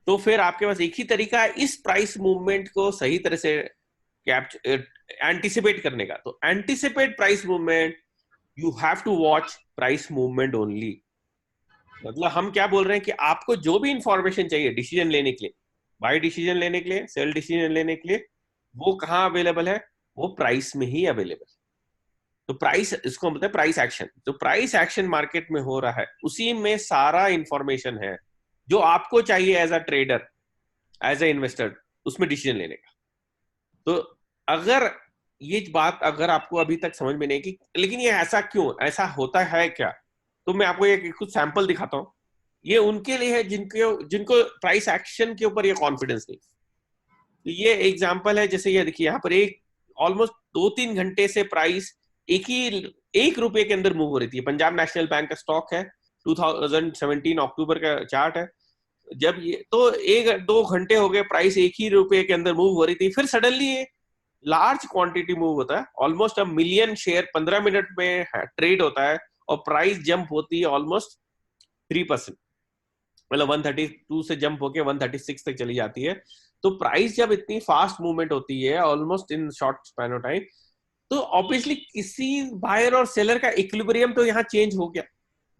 तो फिर आपके पास एक ही तरीका है इस प्राइस मूवमेंट को सही तरह से एंटिसिपेट करने का। तो anticipate price movement, you have to watch price movement only. मतलब हम क्या बोल रहे हैं कि आपको जो भी इंफॉर्मेशन चाहिए डिसीजन लेने के लिए, बाय डिसीजन लेने के लिए, सेल डिसीजन लेने के लिए, वो कहाँ अवेलेबल है? वो प्राइस में ही अवेलेबल। तो प्राइस, इसको मतलब प्राइस एक्शन, जो प्राइस एक्शन मार्केट में हो रहा है उसी में सारा इंफॉर्मेशन है जो आपको चाहिए as a trader, as a investor, उसमें डिसीजन लेने का। तो अगर ये बात अगर आपको अभी तक समझ में नहीं की, लेकिन ये ऐसा क्यों, ऐसा होता है क्या, तो मैं आपको एक कुछ सैंपल दिखाता हूँ। ये उनके लिए है जिनको जिनको प्राइस एक्शन के ऊपर ये कॉन्फिडेंस नहीं। तो ये एग्जांपल है, जैसे ये देखिए यहाँ पर एक ऑलमोस्ट 2-3 घंटे से प्राइस ₹1 के अंदर मूव हो रही थी। पंजाब नेशनल बैंक का स्टॉक है, 2017 अक्टूबर का चार्ट है। जब ये तो 1-2 घंटे हो गए प्राइस ₹1 के अंदर मूव हो रही थी, फिर सडनली लार्ज क्वांटिटी मूव होता है, ऑलमोस्ट 1 मिलियन शेयर 15 मिनट में ट्रेड होता है, और प्राइस जंप होती है ऑलमोस्ट 3%, मतलब 132 से जंप होके 136 तक चली जाती है। तो प्राइस जब इतनी फास्ट मूवमेंट होती है almost in short span of time, तो ऑब्वियसली किसी बायर और सेलर का इक्विलिब्रियम तो यहाँ चेंज हो गया।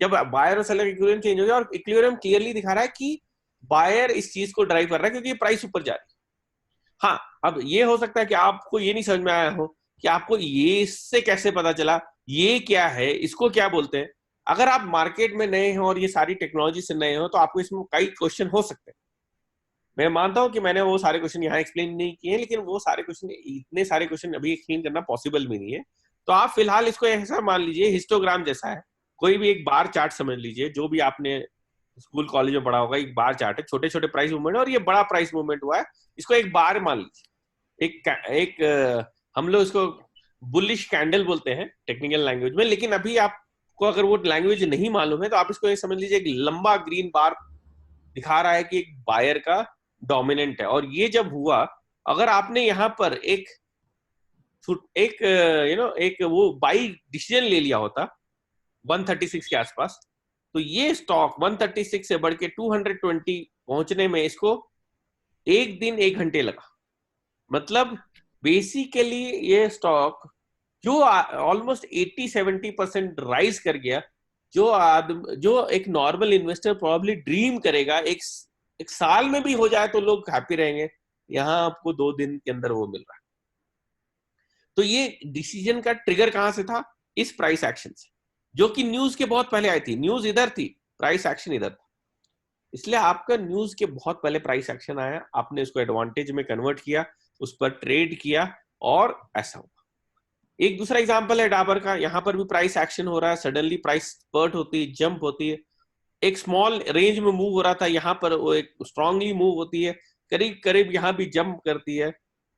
जब बायर और सेलर इक्विलिब्रियम चेंज हो गया, और इक्विलिब्रियम क्लियरली दिखा रहा है कि बायर इस चीज को ड्राइव कर रहा है क्योंकि प्राइस ऊपर जा रही है। हाँ, अब ये हो सकता है कि आपको ये नहीं समझ में आया हो कि आपको ये इससे कैसे पता चला, ये क्या है, इसको क्या बोलते हैं। अगर आप मार्केट में नए हो और ये सारी टेक्नोलॉजी से नए हो तो आपको इसमें कई क्वेश्चन हो सकते हैं। मैं मानता हूं कि मैंने वो सारे क्वेश्चन यहाँ एक्सप्लेन नहीं किए, लेकिन वो सारे क्वेश्चन, इतने सारे क्वेश्चन अभी एक्सप्लेन करना पॉसिबल भी नहीं है। तो आप फिलहाल इसको ऐसा मान लीजिए हिस्टोग्राम जैसा है, कोई भी एक बार चार्ट समझ लीजिए, जो भी आपने स्कूल कॉलेज में पढ़ा होगा, एक बार चार्ट है, छोटे छोटे प्राइस मूवमेंट, और ये बड़ा प्राइस मूवमेंट हुआ है, इसको एक बार मान लीजिए। हम लोग इसको बुलिश कैंडल बोलते हैं टेक्निकल लैंग्वेज में, लेकिन अभी आपको अगर वो लैंग्वेज नहीं मालूम है तो आप इसको ये समझ लीजिए, एक लंबा ग्रीन बार दिखा रहा है कि एक बायर का डोमिनेंट है। और ये जब हुआ, अगर आपने यहाँ पर एक एक वो बाई डिसीजन ले लिया होता 136 के आसपास, तो ये स्टॉक 136 से बढ़ के 220 पहुंचने में इसको एक दिन 1 घंटे लगा। मतलब बेसिकली ये स्टॉक जो ऑलमोस्ट 80-70% राइज कर गया, जो एक नॉर्मल इन्वेस्टर प्रोबेबली ड्रीम करेगा एक साल में भी हो जाए तो लोग हैप्पी रहेंगे, यहां आपको 2 दिन के अंदर वो मिल रहा है। तो ये डिसीजन का ट्रिगर कहां से था? इस प्राइस एक्शन से, जो कि न्यूज के बहुत पहले आई थी। न्यूज इधर थी, प्राइस एक्शन इधर था, इसलिए आपका न्यूज के बहुत पहले प्राइस एक्शन आया, आपने उसको एडवांटेज में कन्वर्ट किया, उस पर ट्रेड किया, और ऐसा हुआ। एक दूसरा एग्जांपल है डाबर का, यहां पर भी प्राइस एक्शन हो रहा है, सडनली प्राइस स्पर्ट होती है, जंप होती है, एक स्मॉल रेंज में मूव हो रहा था, यहां पर वो एक स्ट्रांगली मूव होती है, करीब करीब यहां भी जंप करती है,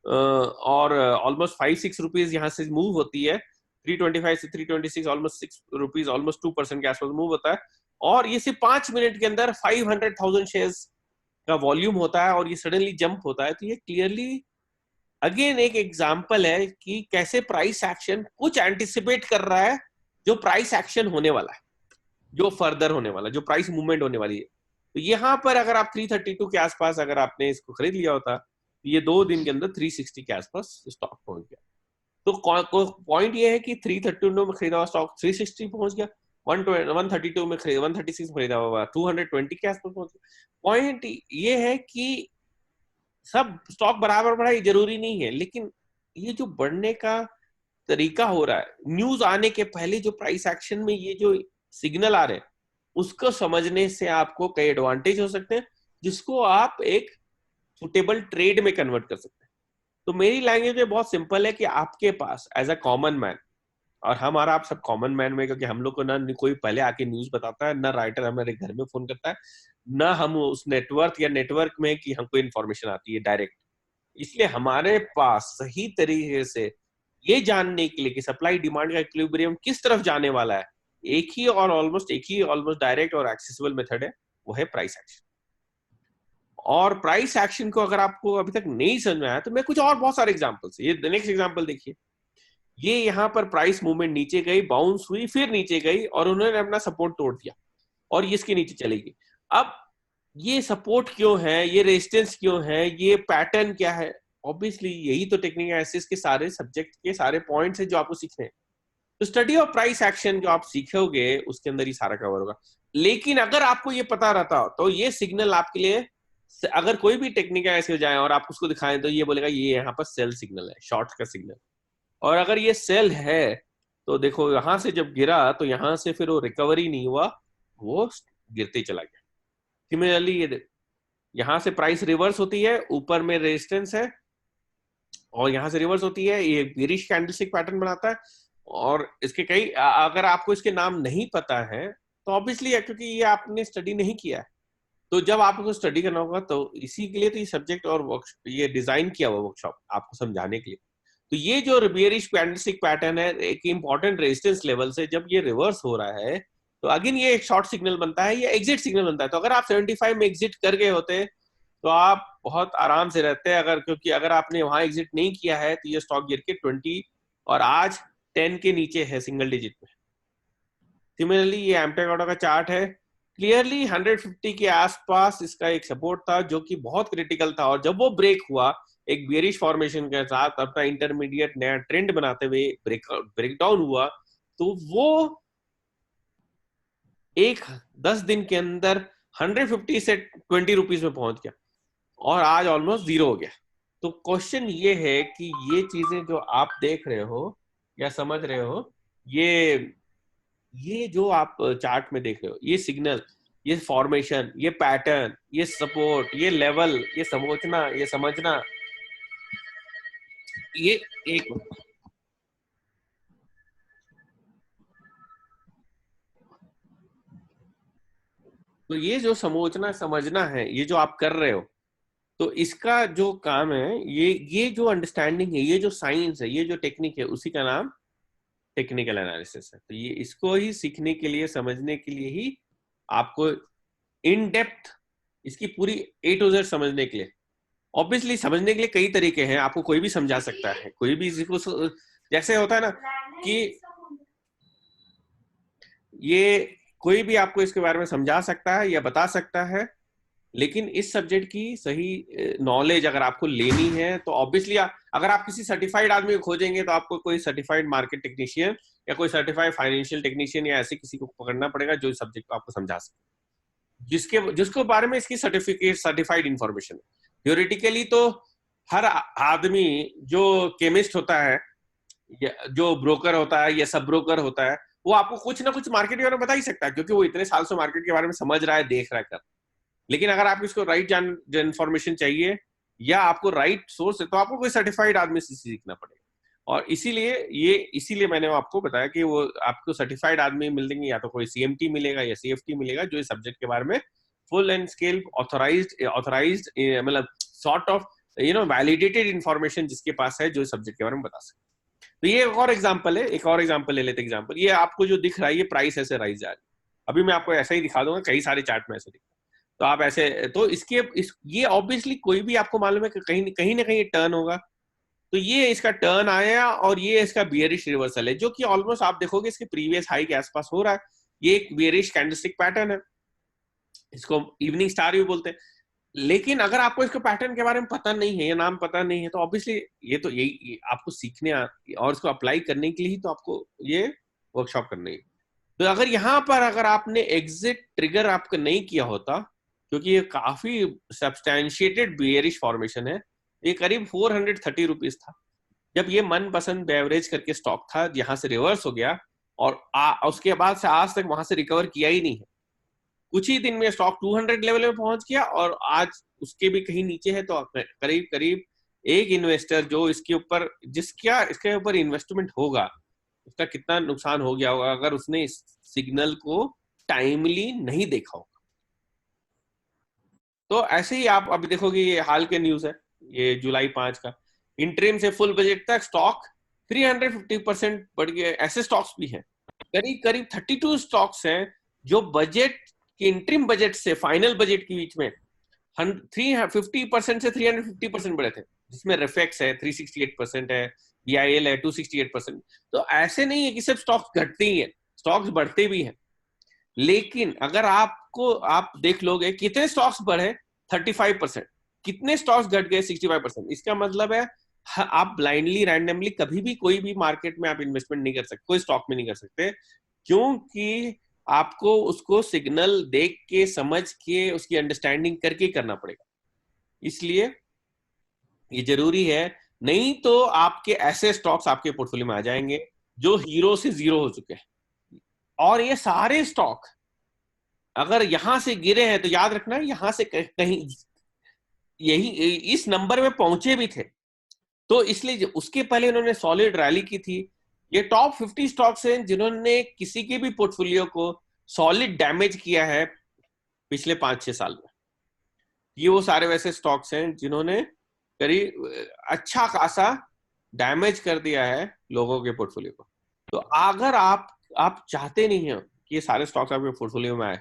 और ऑलमोस्ट 5-6 रुपीज यहां से मूव होती है, 325 से 326, ऑलमोस्ट 6 रुपीज, ऑलमोस्ट 2% के आसपास मूव होता है, और ये सिर्फ 5 मिनट के अंदर 500,000 शेयर्स का वॉल्यूम होता है, और ये सडनली जंप होता है। तो ये क्लियरली अगेन एक एग्जांपल है कि कैसे प्राइस एक्शन कुछ एंटिसिपेट कर रहा है जो प्राइस एक्शन होने वाला है, जो फर्दर होने वाला, जो प्राइस मूवमेंट होने वाली है। तो यहाँ पर अगर आप 332 के आसपास अगर आपने इसको खरीद लिया होता, तो ये 2 दिन के अंदर 360 के आसपास स्टॉक पहुंच गया। तो पॉइंट ये है कि 332 में खरीदा हुआ स्टॉक 360 पहुंच गया, 132 में खरीदा, 136 में खरीदा हुआ 220 के आसपास पहुंच गया। पॉइंट ये है कि सब स्टॉक बराबर बढ़ा, ये जरूरी नहीं है, लेकिन ये जो बढ़ने का तरीका हो रहा है, न्यूज आने के पहले जो प्राइस एक्शन में ये जो सिग्नल आ रहे हैं, उसको समझने से आपको कई एडवांटेज हो सकते हैं, जिसको आप एक सुटेबल ट्रेड में कन्वर्ट कर सकते हैं। तो मेरी लैंग्वेज में बहुत सिंपल है कि आपके पास एज अ कॉमन मैन, और हमारा आप सब कॉमन मैन में, क्योंकि हम लोग को ना कोई पहले आके न्यूज बताता है, ना राइटर हमारे घर में फोन करता है, ना हम उस नेटवर्क में कि हमको इन्फॉर्मेशन आती है डायरेक्ट। इसलिए हमारे पास सही तरीके से ये जानने के लिए कि सप्लाई डिमांड का इक्विलिब्रियम किस तरफ जाने वाला है, एक ही ऑलमोस्ट डायरेक्ट और एक्सेसिबल मेथड है, वो है प्राइस एक्शन। और प्राइस एक्शन को अगर आपको अभी तक नहीं समझ में आया तो मैं कुछ और बहुत सारे एग्जांपल्स, ये नेक्स्ट एग्जांपल देखिए। ये यहाँ पर प्राइस मूवमेंट नीचे गई, बाउंस हुई, फिर नीचे गई, और उन्होंने अपना सपोर्ट तोड़ दिया और ये इसके नीचे चलेगी। अब ये सपोर्ट क्यों है, ये रेजिस्टेंस क्यों है, ये पैटर्न क्या है? ऑब्वियसली यही तो टेक्निकल एनालिसिस के सारे सब्जेक्ट के सारे पॉइंट्स है जो आपको सीखने हैं। तो स्टडी ऑफ प्राइस एक्शन जो आप सीखोगे उसके अंदर ही सारा कवर होगा। लेकिन अगर आपको ये पता रहता हो तो ये सिग्नल आपके लिए, अगर कोई भी टेक्निकल ऐसे हो जाए और आप उसको दिखाएं तो ये बोलेगा ये यहाँ पर सेल सिग्नल है, शॉर्ट का सिग्नल। और अगर ये सेल है तो देखो यहां से जब गिरा तो यहां से फिर वो रिकवरी नहीं हुआ, वो गिरते चला गया। सिमिलरली ये यहां से प्राइस रिवर्स होती है, ऊपर में रेजिस्टेंस है, और यहां से रिवर्स होती है, ये बेरिश कैंडलस्टिक पैटर्न बनाता है। और इसके कई, अगर आपको इसके नाम नहीं पता है तो ऑब्वियसली है, क्योंकि ये आपने स्टडी नहीं किया है। तो जब आपको स्टडी करना होगा तो इसी के लिए तो ये सब्जेक्ट और ये डिजाइन किया हुआ वर्कशॉप आपको समझाने के लिए। तो ये जो बेरिश कैंडलस्टिक पैटर्न है, एक इंपॉर्टेंट रेजिस्टेंस लेवल से जब ये रिवर्स हो रहा है तो अगेन ये एक शॉर्ट सिग्नल बनता है, ये एग्जिट सिग्नल बनता है। तो अगर आप 75 में एग्जिट कर गए होते तो आप बहुत आराम से रहते हैं, अगर क्योंकि अगर आपने वहां एग्जिट नहीं किया है तो ये स्टॉक गिर के 20 और आज 10 के नीचे है, सिंगल डिजिट में। सिमिलरली ये एमटेक ऑटो का चार्ट है, क्लियरली 150 के आसपास इसका एक सपोर्ट था जो कि बहुत क्रिटिकल था, और जब वो ब्रेक हुआ एक बेयरिश फॉर्मेशन के साथ अपना इंटरमीडिएट नया ट्रेंड बनाते हुए ब्रेकडाउन हुआ, तो वो एक 10 दिन के अंदर 150 से 20 रुपीज में पहुंच गया और आज ऑलमोस्ट जीरो हो गया। तो क्वेश्चन ये है कि ये चीजें जो आप देख रहे हो या समझ रहे हो, ये जो आप चार्ट में देख रहे हो, ये सिग्नल, ये फॉर्मेशन, ये पैटर्न, ये सपोर्ट, ये लेवल, ये समझना, ये एक तो ये जो समझना समझना है, ये जो आप कर रहे हो, तो इसका जो काम है, ये जो अंडरस्टैंडिंग है, ये जो साइंस है, ये जो टेक्निक है, उसी का नाम टेक्निकल एनालिसिस है। तो ये इसको ही सीखने के लिए, समझने के लिए ही आपको इन डेप्थ इसकी पूरी ए टू जेड समझने के लिए, ऑब्वियसली समझने के लिए कई तरीके हैं, आपको कोई भी समझा सकता है, कोई भी इसको जैसे होता है ना कि ये कोई भी आपको इसके बारे में समझा सकता है या बता सकता है, लेकिन इस सब्जेक्ट की सही नॉलेज अगर आपको लेनी है तो ऑब्वियसली अगर आप किसी सर्टिफाइड आदमी को खोजेंगे तो आपको कोई सर्टिफाइड मार्केट टेक्नीशियन या कोई सर्टिफाइड फाइनेंशियल टेक्नीशियन या ऐसे किसी को पकड़ना पड़ेगा जो इस सब्जेक्ट को आपको समझा सके, जिसके जिसको बारे में इसकी सर्टिफिकेट सर्टिफाइड इंफॉर्मेशन है। थ्योरेटिकली तो हर आदमी जो केमिस्ट होता है या जो ब्रोकर होता है या सब ब्रोकर होता है, वो आपको कुछ ना कुछ मार्केट के बारे में बता ही सकता है, क्योंकि वो इतने साल से मार्केट के बारे में समझ रहा है, देख रहा है कर। लेकिन अगर आपको इसको राइट इन्फॉर्मेशन चाहिए या आपको राइट सोर्स है, तो आपको कोई सर्टिफाइड आदमी से सीखना पड़ेगा। और इसीलिए मैंने आपको बताया कि वो आपको सर्टिफाइड आदमी मिल देंगे, या तो कोई सीएमटी मिलेगा या सीएफटी मिलेगा, जो इस सब्जेक्ट के बारे में फुल एंड स्केल ऑथराइज्ड मतलब सॉर्ट ऑफ वैलिडेटेड इंफॉर्मेशन जिसके पास है, जो इस सब्जेक्ट के बारे में बता सके। तो ये एक और एग्जांपल है, एक और एग्जांपल ले लेते एग्जांपल, ये आपको जो दिख रहा है, ये प्राइस ऐसे राइज जा रही है। अभी मैं आपको ऐसा ही दिखा दूंगा, कई सारे चार्ट में ऐसे दिखा, तो आप ऐसे, तो ये ऑब्वियसली कोई भी आपको मालूम है कि कहीं ना कहीं टर्न होगा। तो ये इसका टर्न आया और ये इसका बियरिश रिवर्सल है, जो कि ऑलमोस्ट आप देखोगे इसके प्रीवियस हाई के आसपास हो रहा है। ये एक बियरिश कैंडलस्टिक पैटर्न है, इसको इवनिंग स्टार भी बोलते हैं। लेकिन अगर आपको इसको पैटर्न के बारे में पता नहीं है या नाम पता नहीं है, तो ऑब्वियसली ये तो यही आपको सीखने और इसको अप्लाई करने के लिए ही तो आपको ये वर्कशॉप करनी है। तो अगर यहाँ पर अगर आपने एग्जिट ट्रिगर आपको नहीं किया होता, क्योंकि ये काफी सब्सटैंशिएटेड बियरिश फॉर्मेशन है, ये करीब 430 रुपीज था जब ये मनपसंद एवरेज करके स्टॉक था, यहाँ से रिवर्स हो गया और उसके बाद से आज तक वहां से रिकवर किया ही नहीं है। कुछ ही दिन में स्टॉक 200 लेवल में पहुंच गया और आज उसके भी कहीं नीचे है। तो करीब करीब एक इन्वेस्टर जो इसके ऊपर इसके ऊपर इन्वेस्टमेंट होगा, उसका कितना नुकसान हो गया होगा अगर उसने इस सिग्नल को टाइमली नहीं देखा होगा। तो ऐसे ही आप अभी देखोगे, ये हाल के न्यूज है, ये जुलाई 5 का, इंटरिम से फुल बजट तक स्टॉक 350% बढ़ गए। ऐसे स्टॉक्स भी हैं, करीब करीब 32 स्टॉक्स हैं जो बजट के इंटरिम बजट से फाइनल बजट के बीच में 350% से 350% बढ़े थे, जिसमें रेफेक्स है 368% है, बीआईएल है 268%। तो ऐसे नहीं है कि सिर्फ स्टॉक्स घटते ही है, स्टॉक्स बढ़ते भी हैं। लेकिन अगर आप देख लोगे कितने स्टॉक्स बढ़े 35%, कितने स्टॉक्स घट गए 65%, इसका मतलब है आप ब्लाइंडली रैंडमली कभी भी कोई भी मार्केट में आप इन्वेस्टमेंट नहीं कर सकते, कोई स्टॉक में नहीं कर सकते, क्योंकि आपको उसको सिग्नल देख के समझ के उसकी अंडरस्टैंडिंग करके करना पड़ेगा। इसलिए ये जरूरी है, नहीं तो आपके ऐसे स्टॉक्स आपके पोर्टफोलियो में आ जाएंगे जो हीरो से जीरो हो चुके हैं। और ये सारे स्टॉक अगर यहां से गिरे हैं तो याद रखना यहां से कहीं यही इस नंबर में पहुंचे भी थे, तो इसलिए उसके पहले उन्होंने सॉलिड रैली की थी। ये टॉप 50 स्टॉक्स हैं जिन्होंने किसी के भी पोर्टफोलियो को सॉलिड डैमेज किया है पिछले 5-6 साल में। ये वो सारे वैसे स्टॉक्स हैं जिन्होंने करीब अच्छा खासा डैमेज कर दिया है लोगों के पोर्टफोलियो को। तो अगर आप चाहते नहीं हो कि ये सारे स्टॉक्स आपके पोर्टफोलियो में आए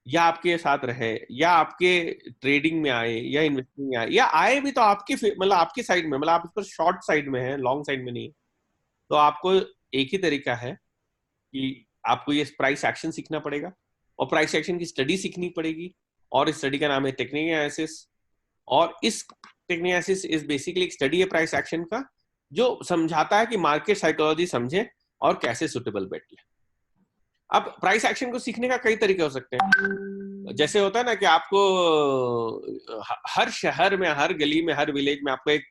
या आपके साथ रहे या आपके ट्रेडिंग में आए या इन्वेस्टिंग में आए, या आए भी तो आपके मतलब आपके साइड में, मतलब आप इस पर शॉर्ट साइड में है, लॉन्ग साइड में नहीं, तो आपको एक ही तरीका है कि आपको ये प्राइस एक्शन सीखना पड़ेगा और प्राइस एक्शन की स्टडी सीखनी पड़ेगी। और इस स्टडी का नाम है टेक्निकल एनालिसिस। और इस टेक्निकल एनालिसिस इज बेसिकली एक स्टडी है प्राइस एक्शन का, जो समझाता है कि मार्केट साइकोलॉजी समझे और कैसे सुटेबल बेट ले। अब प्राइस एक्शन को सीखने का कई तरीके हो सकते हैं। जैसे होता है ना कि आपको हर शहर में, हर गली में, हर विलेज में आपको एक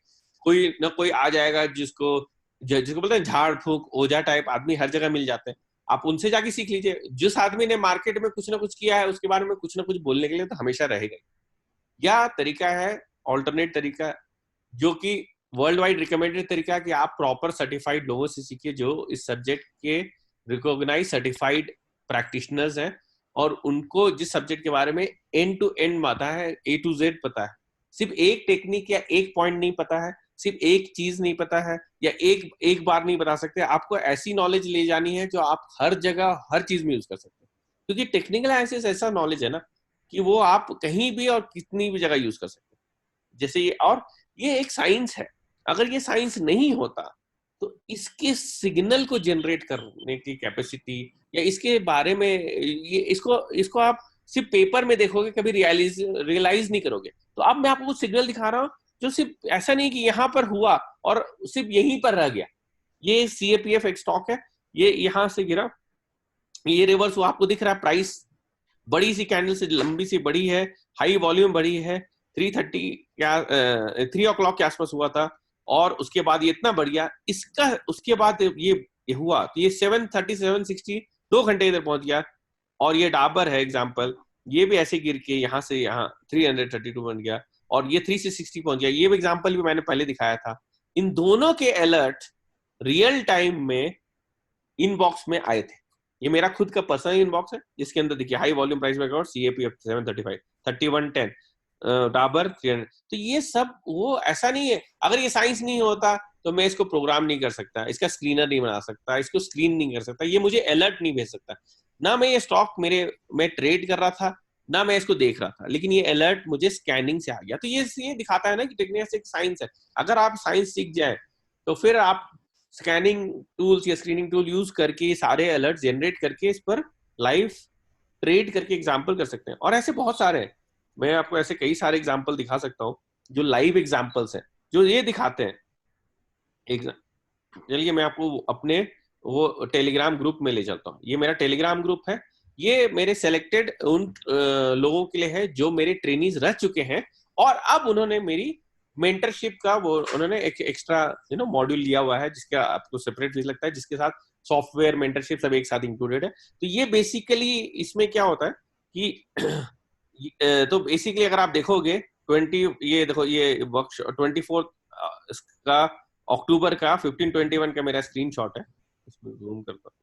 कोई ना कोई आ जाएगा जिसको बोलते हैं झाड़ फूक ओझा टाइप आदमी, हर जगह मिल जाते हैं। आप उनसे जाके सीख लीजिए। जिस आदमी ने मार्केट में कुछ ना कुछ किया है उसके बारे में कुछ ना कुछ बोलने के लिए तो हमेशा रहेगा। या तरीका है ऑल्टरनेट तरीका, जो कि वर्ल्ड वाइड रिकमेंडेड तरीका, कि आप प्रॉपर सर्टिफाइड लोगों से सीखिए जो इस सब्जेक्ट के रिकॉग्नाइज सर्टिफाइड प्रैक्टिशनर्स हैं, और उनको जिस सब्जेक्ट के बारे में एंड टू एंड पता है, ए टू जेड पता है, सिर्फ एक टेक्निक या एक पॉइंट नहीं पता है, सिर्फ एक चीज नहीं पता है, या एक एक बार नहीं बता सकते, आपको ऐसी नॉलेज ले जानी है जो आप हर जगह हर चीज में यूज कर सकते हैं। क्योंकि टेक्निकल एनालिसिस ऐसा नॉलेज है ना कि वो आप कहीं भी और कितनी भी जगह यूज कर सकते हैं। जैसे ये, और ये एक साइंस है, अगर ये साइंस नहीं होता तो इसके सिग्नल को जनरेट करने की कैपेसिटी, या इसके बारे में ये इसको इसको आप सिर्फ पेपर में देखोगे, कभी रियलाइज नहीं करोगे। तो अब मैं आपको सिग्नल दिखा रहा हूँ जो सिर्फ ऐसा नहीं कि यहाँ पर हुआ और सिर्फ यहीं पर रह गया। ये CAPF एक स्टॉक है, ये यहाँ से गिरा, ये रिवर्स हुआ, आपको दिख रहा है प्राइस बड़ी सी कैंडल से लंबी सी बड़ी है, हाई वॉल्यूम बड़ी है, 3:30 क्या 3 o'clock के आसपास हुआ था, और उसके बाद ये इतना बढ़ गया, इसका उसके बाद ये हुआ तो ये 7:30 7:60 2 घंटे इधर पहुंच गया। और ये डाबर है एग्जाम्पल, ये भी ऐसे गिर के यहाँ से यहाँ 332 बन गया, और ये 3 से 60 पहुंच गया। ये भी एग्जाम्पल भी मैंने पहले दिखाया था। इन दोनों के अलर्ट रियल टाइम में इनबॉक्स में आए थे। ये मेरा खुद का पर्सनल इनबॉक्स है जिसके अंदर देखिए high volume price breakout CAPF 735 3110 Dabur 300। तो ये सब वो ऐसा नहीं है, अगर ये साइंस नहीं होता तो मैं इसको प्रोग्राम नहीं कर सकता, इसका स्क्रीनर नहीं बना सकता, इसको स्क्रीन नहीं कर सकता, ये मुझे अलर्ट नहीं भेज सकता, ना मैं ये स्टॉक मैं ट्रेड कर रहा था, ना मैं इसको देख रहा था, लेकिन ये अलर्ट मुझे स्कैनिंग से आ गया। तो ये दिखाता है ना कि टेक्निकल एक साइंस है। अगर आप साइंस सीख जाए तो फिर आप स्कैनिंग टूल्स या स्क्रीनिंग टूल यूज करके सारे अलर्ट जनरेट करके इस पर लाइव ट्रेड करके एग्जाम्पल कर सकते हैं। और ऐसे बहुत सारे हैं, मैं आपको ऐसे कई सारे एग्जाम्पल दिखा सकता हूँ जो लाइव एग्जाम्पल्स हैं जो ये दिखाते हैं। चलिए मैं आपको अपने वो टेलीग्राम ग्रुप में ले चलता हूँ। ये मेरा टेलीग्राम ग्रुप है, ये मेरे सेलेक्टेड उन लोगों के लिए है जो मेरे ट्रेनीज रह चुके हैं, और अब उन्होंने मेरी मेंटरशिप का वो उन्होंने एक एक्स्ट्रा मॉड्यूल लिया हुआ है जिसका आपको सेपरेट फीस लगता है, जिसके साथ सॉफ्टवेयर मेंटरशिप सब एक साथ इंक्लूडेड है। तो ये बेसिकली इसमें क्या होता है कि तो बेसिकली अगर आप देखोगे 20 ये देखो ये वर्कशॉप 24 का अक्टूबर का 1521 का मेरा स्क्रीनशॉट है, इसमें जूम करता हूं।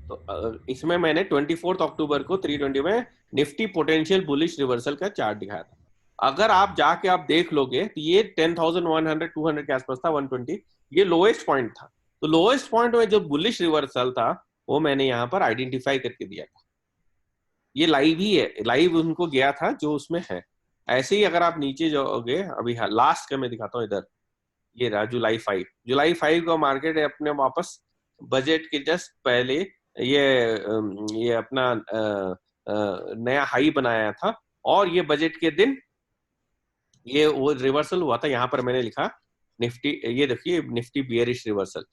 तो इसमें मैंने 24 अक्टूबर को 320 में निफ्टी पोटेंशियल बुलिश रिवर्सल का चार्ट दिखाया था। अगर आप जाके आप देख लोगे तो ये 10,100 200 के आसपास था, 120 ये लोएस्ट पॉइंट था। तो लोएस्ट पॉइंट में जो बुलिश रिवर्सल था वो मैंने यहाँ पर आइडेंटिफाई करके दिया था। ये लाइव ही है, लाइव उनको गया था जो उसमें है। ऐसे ही अगर आप नीचे जाओगे, अभी लास्ट का मैं दिखाता हूँ इधर, ये रहा जुलाई 5 का मार्केट है अपने वापस बजट के जस्ट पहले ये अपना नया हाई बनाया था, और ये बजट के दिन ये वो रिवर्सल हुआ था। यहाँ पर मैंने लिखा निफ्टी, ये देखिए निफ्टी बियरिश रिवर्सल,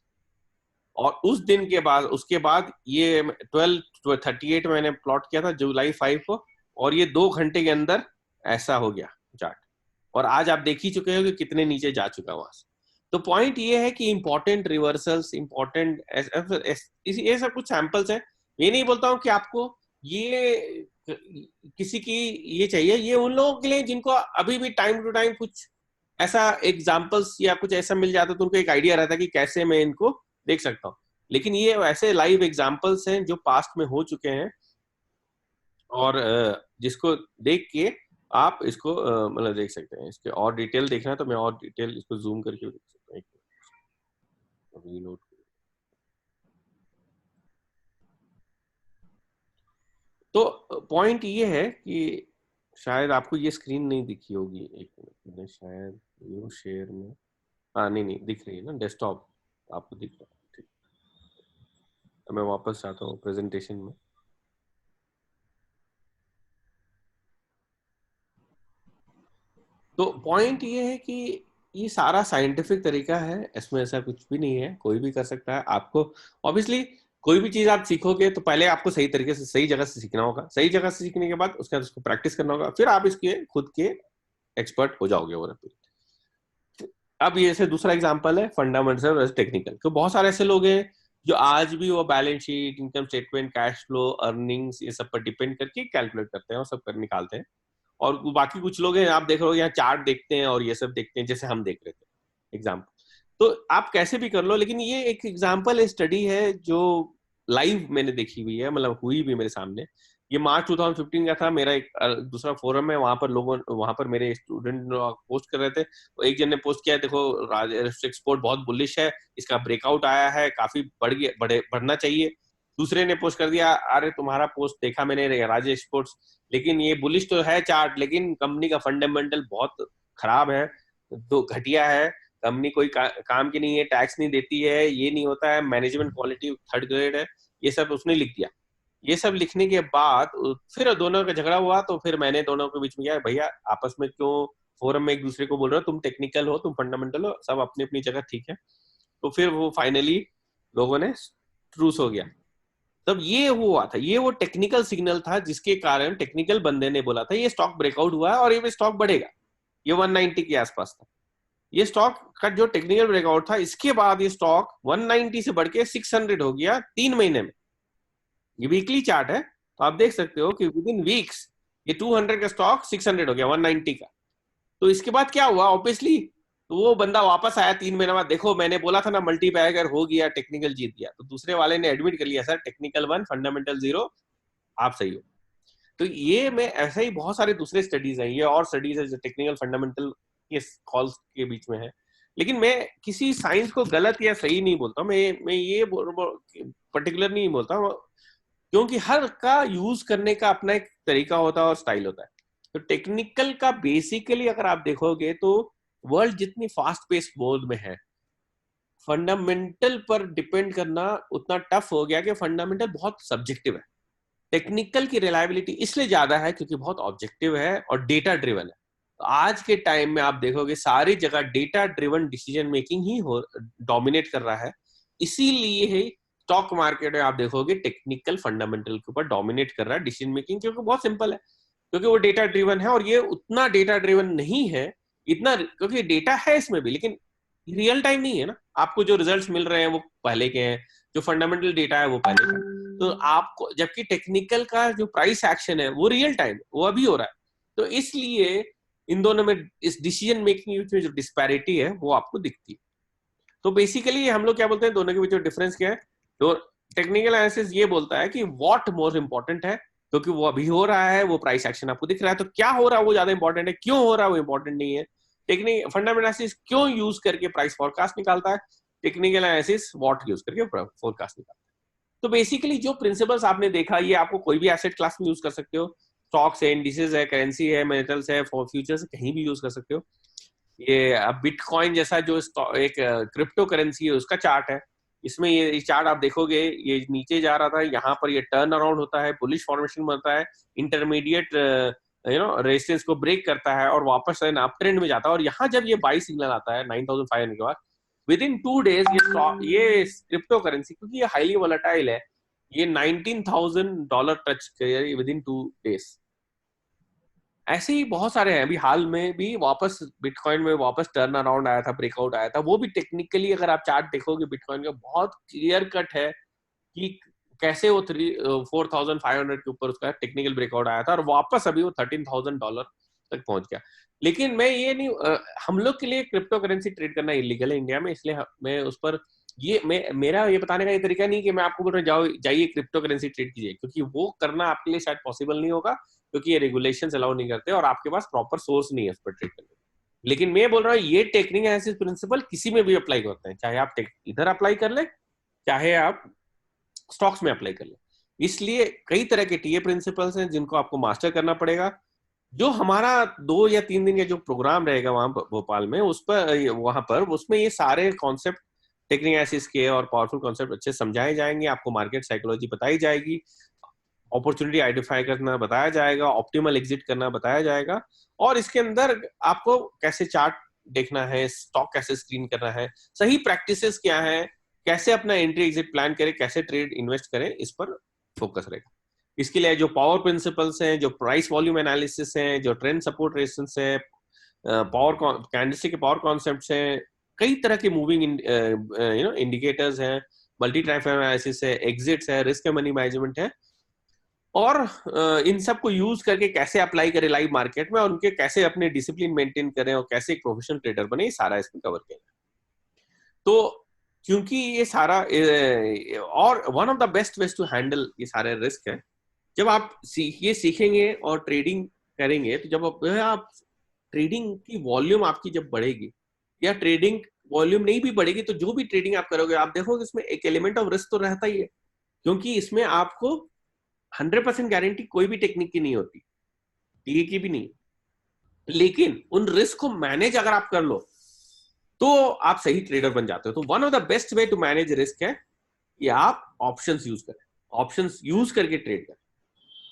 और उस दिन के बाद उसके बाद ये 12:38 मैंने प्लॉट किया था जुलाई 5 को, और ये 2 घंटे के अंदर ऐसा हो गया चार्ट, और आज आप देख ही चुके हो कि कितने नीचे जा चुका वहां से। तो पॉइंट ये है कि इंपॉर्टेंट रिवर्सल्स इंपॉर्टेंट ये सब कुछ सैंपल्स हैं। ये नहीं बोलता हूँ कि आपको ये किसी की ये चाहिए, ये उन लोगों के लिए जिनको अभी भी टाइम टू टाइम कुछ ऐसा एग्जाम्पल्स या कुछ ऐसा मिल जाता है तो उनको एक आइडिया रहता है कि कैसे मैं इनको देख सकता हूँ। लेकिन ये ऐसे लाइव एग्जाम्पल्स हैं जो पास्ट में हो चुके हैं, और जिसको देख के आप इसको मतलब देख सकते हैं। इसके और डिटेल देखना है तो मैं और डिटेल इसको जूम करके देख सकता हूँ। तो पॉइंट ये है कि शायद आपको ये स्क्रीन नहीं दिखी होगी, एक मिनट शायद न्यू शेयर में, हाँ नहीं दिख रही है ना, डेस्कटॉप आपको दिख रहा है। ठीक, तो मैं वापस जाता हूँ प्रेजेंटेशन में। तो पॉइंट ये है कि ये सारा साइंटिफिक तरीका है, इसमें ऐसा कुछ भी नहीं है, कोई भी कर सकता है। आपको ऑब्वियसली कोई भी चीज आप सीखोगे तो पहले आपको सही तरीके से सही जगह से सीखना होगा, सही जगह से सीखने के बाद उसके बाद उसको प्रैक्टिस करना होगा, फिर आप इसके खुद के एक्सपर्ट हो जाओगे ओवर। अब ये से दूसरा एग्जांपल है फंडामेंटल वर्सेस टेक्निकल। तो बहुत सारे ऐसे लोग हैं जो आज भी वो balance sheet, income statement, cash flow, earnings ये सब पर डिपेंड करके कैलकुलेट करते हैं और सब कर निकालते हैं, और बाकी कुछ लोग हैं, आप देख रहे हो यहाँ चार्ट देखते हैं और ये सब देखते हैं, जैसे हम देख रहे थे एग्जाम्पल। तो आप कैसे भी कर लो, लेकिन ये एक एग्जाम्पल स्टडी है जो लाइव मैंने देखी हुई है, मतलब हुई भी मेरे सामने। ये मार्च 2015 का था। मेरा एक दूसरा फोरम है, वहां पर लोगों, वहां पर मेरे स्टूडेंट पोस्ट कर रहे थे। तो एक जन ने पोस्ट किया, देखो एक्सपोर्ट बहुत बुलिश है, इसका ब्रेकआउट आया है, काफी बढ़ना चाहिए। दूसरे ने पोस्ट कर दिया, अरे तुम्हारा पोस्ट देखा मैंने राज एक्सपोर्ट्स, लेकिन ये बुलिश तो है चार्ट, लेकिन कंपनी का फंडामेंटल बहुत खराब है, तो घटिया है, कंपनी कोई काम की नहीं है, टैक्स नहीं देती है, ये नहीं होता है, मैनेजमेंट क्वालिटी थर्ड ग्रेड है, ये सब उसने लिख दिया। ये सब लिखने के बाद फिर दोनों का झगड़ा हुआ। तो फिर मैंने दोनों के बीच में किया, भैया आपस में क्यों फोरम में एक दूसरे को बोल रहे हो, तुम टेक्निकल हो, तुम फंडामेंटल हो, सब अपनी अपनी जगह ठीक है। तो फिर वो फाइनली लोगों ने ट्रूस हो गया। तब ये हुआ था, ये वो टेक्निकल सिग्नल था जिसके कारण टेक्निकल बंदे ने बोला था ये स्टॉक ब्रेकआउट हुआ है और ये स्टॉक बढ़ेगा। ये 190 के आसपास था ये स्टॉक का जो टेक्निकल ब्रेकआउट था। इसके बाद ये स्टॉक 190 से बढ़ के 600 हो गया 3 महीने में। ये वीकली चार्ट है, तो आप देख सकते हो कि विद इन वीक्स ये 200 का स्टॉक 600 हो गया 190 का। तो इसके बाद क्या हुआ, ऑब्वियसली तो वो बंदा वापस आया 3 महीने बाद, देखो मैंने बोला था ना मल्टी बैगर हो गया, टेक्निकल जीत गया। तो दूसरे वाले ने एडमिट कर लिया, सर टेक्निकल 1 फंडामेंटल 0, आप सही हो। तो ये में ऐसा ही बहुत सारे दूसरे स्टडीज हैं, ये और स्टडीज है जो टेक्निकल फंडामेंटल के कॉल्स के बीच में है। लेकिन मैं किसी साइंस को गलत या सही नहीं बोलता, मैं ये पर्टिकुलर नहीं बोलता, क्योंकि हर का यूज करने का अपना एक तरीका होता है और स्टाइल होता है। तो टेक्निकल का बेसिकली अगर आप देखोगे तो वर्ल्ड जितनी फास्ट पेस वर्ल्ड में है, फंडामेंटल पर डिपेंड करना उतना टफ हो गया कि फंडामेंटल बहुत सब्जेक्टिव है। टेक्निकल की रिलायबिलिटी इसलिए ज्यादा है क्योंकि बहुत ऑब्जेक्टिव है और डेटा ड्रिवन है। तो आज के टाइम में आप देखोगे सारी जगह डेटा ड्रिवन डिसीजन मेकिंग ही डोमिनेट कर रहा है। इसीलिए ही स्टॉक मार्केट में आप देखोगे टेक्निकल फंडामेंटल के ऊपर डोमिनेट कर रहा है डिसीजन मेकिंग, क्योंकि बहुत सिंपल है, क्योंकि वो डेटा ड्रिवन है। और ये उतना डेटा ड्रिवन नहीं है इतना, क्योंकि डेटा है इसमें भी, लेकिन रियल टाइम नहीं है ना। आपको जो रिजल्ट्स मिल रहे हैं वो पहले के हैं, जो फंडामेंटल डेटा है वो पहले का। तो आपको, जबकि टेक्निकल का जो प्राइस एक्शन है वो रियल टाइम, वो अभी हो रहा है। तो इसलिए इन दोनों में इस डिसीजन मेकिंग में जो डिस्पैरिटी है वो आपको दिखती है। तो बेसिकली हम लोग क्या बोलते हैं, दोनों के बीच में डिफरेंस क्या है। तो टेक्निकल एनालिसिस ये बोलता है कि व्हाट मोर इंपॉर्टेंट है, क्योंकि वो अभी हो रहा है, वो प्राइस एक्शन आपको दिख रहा है, तो क्या हो रहा है वो ज्यादा इंपॉर्टेंट है, क्यों हो रहा है वो इंपॉर्टेंट नहीं है। टेक्निक फंडामेंटल एनालिसिस क्यों यूज करके प्राइस फोरकास्ट निकालता है, टेक्निकल एनालिसिस व्हाट यूज करके फोरकास्ट निकालता है। तो बेसिकली जो प्रिंसिपल्स आपने देखा, ये आपको कोई भी एसेट क्लास में यूज कर सकते हो। स्टॉक्स है, इंडिसेस है, करेंसी है, मेटल्स है, फ्यूचर्स, कहीं भी यूज कर सकते हो। ये बिटकॉइन जैसा जो एक क्रिप्टो करेंसी है उसका चार्ट है। इसमें ये चार्ट आप देखोगे, ये नीचे जा रहा था, यहाँ पर ये टर्न अराउंड होता है, बुलिश फॉर्मेशन बनता है, इंटरमीडिएट रेजिस्टेंस को ब्रेक करता है और वापस अप ट्रेंड में जाता है। और यहाँ जब ये बाई सिग्नल आता है 9500 के बाद, विद इन 2 डेज ये क्रिप्टो करेंसी, क्योंकि ये हाईली वोलेटाइल है, ये $19,000 टच करे विद इन 2 डेज। ऐसे ही बहुत सारे हैं। अभी हाल में भी वापस बिटकॉइन में वापस टर्न अराउंड आया था, ब्रेकआउट आया था, वो भी टेक्निकली अगर आप चार्ट देखोगे बिटकॉइन का बहुत क्लियर कट है कि कैसे वो 4,500 के ऊपर उसका टेक्निकल ब्रेकआउट आया था और वापस अभी वो $13,000 तक पहुंच गया। लेकिन मैं ये नहीं, हम लोग के लिए क्रिप्टो करेंसी ट्रेड करना इलीगल है इंडिया में, इसलिए मैं उस पर मेरा ये बताने का ये तरीका नहीं कि मैं आपको बोल रहा हूँ जाओ जाइए क्रिप्टो करेंसी ट्रेड कीजिए, क्योंकि वो करना आपके लिए शायद पॉसिबल नहीं होगा, क्योंकि ये रेगुलेशंस अलाउ नहीं करते और आपके पास प्रॉपर सोर्स नहीं है उस पर ट्रेड करने। लेकिन मैं बोल रहा हूँ ये टेक्निकल एनालिसिस प्रिंसिपल किसी में भी अप्लाई करते हैं, चाहे आप इधर अप्लाई कर ले, चाहे आप स्टॉक्स में अप्लाई कर ले। इसलिए कई तरह के टीए प्रिंसिपल्स हैं जिनको आपको मास्टर करना पड़ेगा। जो हमारा 2 या 3 दिन का जो प्रोग्राम रहेगा वहां भोपाल में, उस पर वहां पर उसमें ये सारे कॉन्सेप्ट टेक्निकल एनालिसिस के और पावरफुल कॉन्सेप्ट अच्छे समझाए जाएंगे, आपको मार्केट साइकोलॉजी बताई जाएगी, अपॉर्चुनिटी आइडेंटिफाई करना बताया जाएगा, ऑप्टिमल एग्जिट करना बताया जाएगा, और इसके अंदर आपको कैसे चार्ट देखना है, स्टॉक कैसे स्क्रीन करना है, सही प्रैक्टिसेस क्या है, कैसे अपना एंट्री एग्जिट प्लान करें, कैसे ट्रेड इन्वेस्ट करें, इस पर फोकस रहेगा। इसके लिए जो पावर प्रिंसिपल्स हैं, जो प्राइस वॉल्यूम एनालिसिस हैं, जो ट्रेंड सपोर्ट रेजिस्टेंस है, पावर कैंडलस्टिक के पावर कॉन्सेप्ट्स हैं, कई तरह के मूविंग इंडिकेटर्स हैं, मल्टी टाइम एनालिसिस है, एग्जिट्स है, रिस्क मनी मैनेजमेंट है, और इन सब को यूज करके कैसे अप्लाई करें लाइव मार्केट में, और उनके कैसे अपने डिसिप्लिन मेंटेन करें और कैसे एक प्रोफेशनल ट्रेडर बने, ये सारा इसमें कवर किया गया। तो क्योंकि ये सारा और one of the best ways to handle ये सारे रिस्क है, जब आप ये सीखेंगे और ट्रेडिंग करेंगे, तो जब आप ट्रेडिंग की वॉल्यूम आपकी जब बढ़ेगी, या ट्रेडिंग वॉल्यूम नहीं भी बढ़ेगी, तो जो भी ट्रेडिंग आप करोगे आप देखोगे इसमें एक एलिमेंट ऑफ रिस्क तो रहता ही है, क्योंकि इसमें आपको 100% गारंटी कोई भी टेक्निक की नहीं होती, टीए की भी नहीं, लेकिन उन रिस्क को मैनेज अगर आप कर लो तो आप सही ट्रेडर बन जाते हो। तो one of the best way to manage risk है कि आप ऑप्शंस यूज करें, ऑप्शंस यूज करके ट्रेड करें।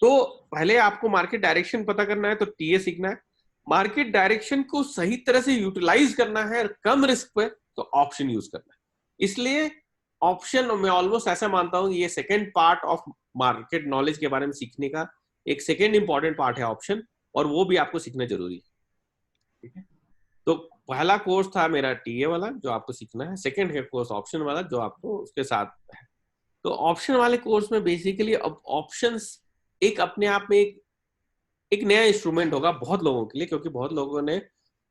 तो पहले आपको मार्केट डायरेक्शन पता करना है, तो टीए सीखना है। मार्केट डायरेक्शन को सही तरह से यूटिलाइज करना है कम रिस्क पे, तो ऑप्शन यूज करना है। इसलिए ऑप्शन मैं ऑलमोस्ट ऐसा मानता हूं ये second part of market knowledge के बारे में सीखने का एक सेकेंड इंपॉर्टेंट पार्ट है ऑप्शन, और वो भी आपको सीखना जरूरी है। ठीक है, तो पहला कोर्स था मेरा टीए वाला जो आपको सीखना है, सेकेंड है कोर्स ऑप्शन वाला जो आपको उसके साथ है। तो ऑप्शन वाले कोर्स में बेसिकली अब ऑप्शंस एक अपने आप में एक नया इंस्ट्रूमेंट होगा बहुत लोगों के लिए, क्योंकि बहुत लोगों ने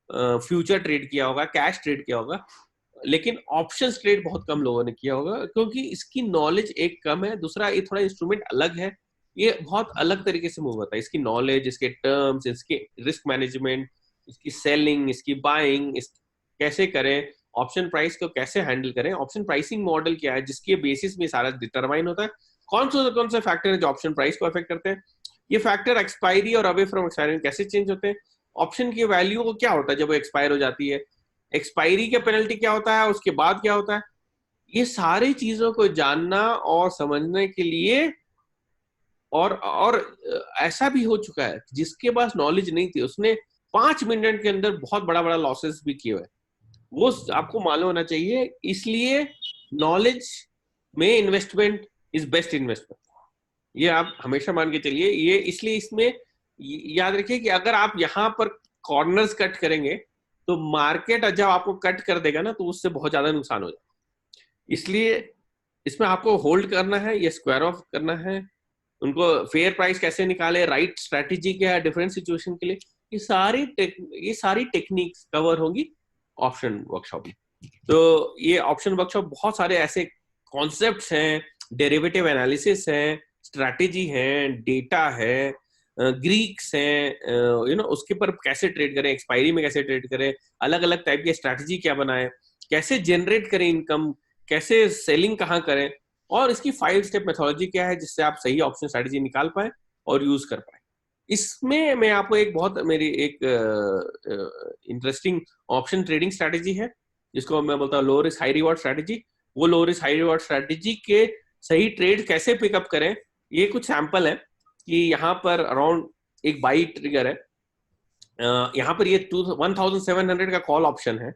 फ्यूचर ट्रेड किया होगा, कैश ट्रेड किया होगा, लेकिन ऑप्शंस ट्रेड बहुत कम लोगों ने किया होगा, क्योंकि इसकी नॉलेज एक कम है। दूसरा, ये थोड़ा इंस्ट्रूमेंट अलग है, ये बहुत अलग तरीके से मूव होता है। इसकी नॉलेज, इसके टर्म्स, इसके रिस्क मैनेजमेंट, इसकी सेलिंग, इसकी बाइंग, कैसे करें, ऑप्शन प्राइस को कैसे हैंडल करें, ऑप्शन प्राइसिंग मॉडल क्या है जिसके बेसिस में सारा डिटरमाइन होता है, कौन से फैक्टर है जो ऑप्शन प्राइस को अफेक्ट करते हैं, ये फैक्टर एक्सपायरी और अवे फ्रॉम एक्सपायरी कैसे चेंज होते हैं, ऑप्शन की वैल्यू को क्या होता है जब वो एक्सपायर हो जाती है, एक्सपायरी का पेनल्टी क्या होता है, उसके बाद क्या होता है, ये सारी चीजों को जानना और समझने के लिए। और ऐसा भी हो चुका है जिसके पास नॉलेज नहीं थी उसने 5 मिनट के अंदर बहुत बड़ा बड़ा लॉसेस भी किए हुए, वो आपको मालूम होना चाहिए। इसलिए नॉलेज में इन्वेस्टमेंट इज बेस्ट इन्वेस्टमेंट, ये आप हमेशा मान के चलिए। ये इसलिए इसमें याद रखिए कि अगर आप यहाँ पर कॉर्नर्स कट करेंगे तो मार्केट जब आपको कट कर देगा ना, तो उससे बहुत ज्यादा नुकसान हो जाएगा। इसलिए इसमें आपको होल्ड करना है, ये स्क्वायर ऑफ करना है, उनको फेयर प्राइस कैसे निकाले, राइट स्ट्रैटेजी क्या है डिफरेंट सिचुएशन के लिए, ये सारी टेक्निक्स कवर होगी ऑप्शन वर्कशॉप में। तो ये ऑप्शन वर्कशॉप बहुत सारे ऐसे कॉन्सेप्ट्स हैं, डेरिवेटिव एनालिसिस है, स्ट्रैटेजी है, डेटा है, ग्रीक्स हैं, उसके पर कैसे ट्रेड करें, एक्सपायरी में कैसे ट्रेड करें, अलग अलग टाइप की स्ट्रैटेजी क्या बनाए, कैसे जनरेट करें इनकम, कैसे सेलिंग कहाँ करें, और इसकी 5 स्टेप मेथोलॉजी क्या है जिससे आप सही ऑप्शन स्ट्रैटेजी निकाल पाए और यूज कर पाए। इसमें मैं आपको एक बहुत मेरी एक इंटरेस्टिंग ऑप्शन ट्रेडिंग स्ट्रैटेजी है जिसको मैं बोलता हूँ low risk high reward strategy. वो low risk high reward strategy के सही ट्रेड कैसे पिकअप करें, ये कुछ सैंपल है कि यहाँ पर अराउंड एक बाई ट्रिगर है, यहाँ पर ये 1700 का कॉल ऑप्शन है,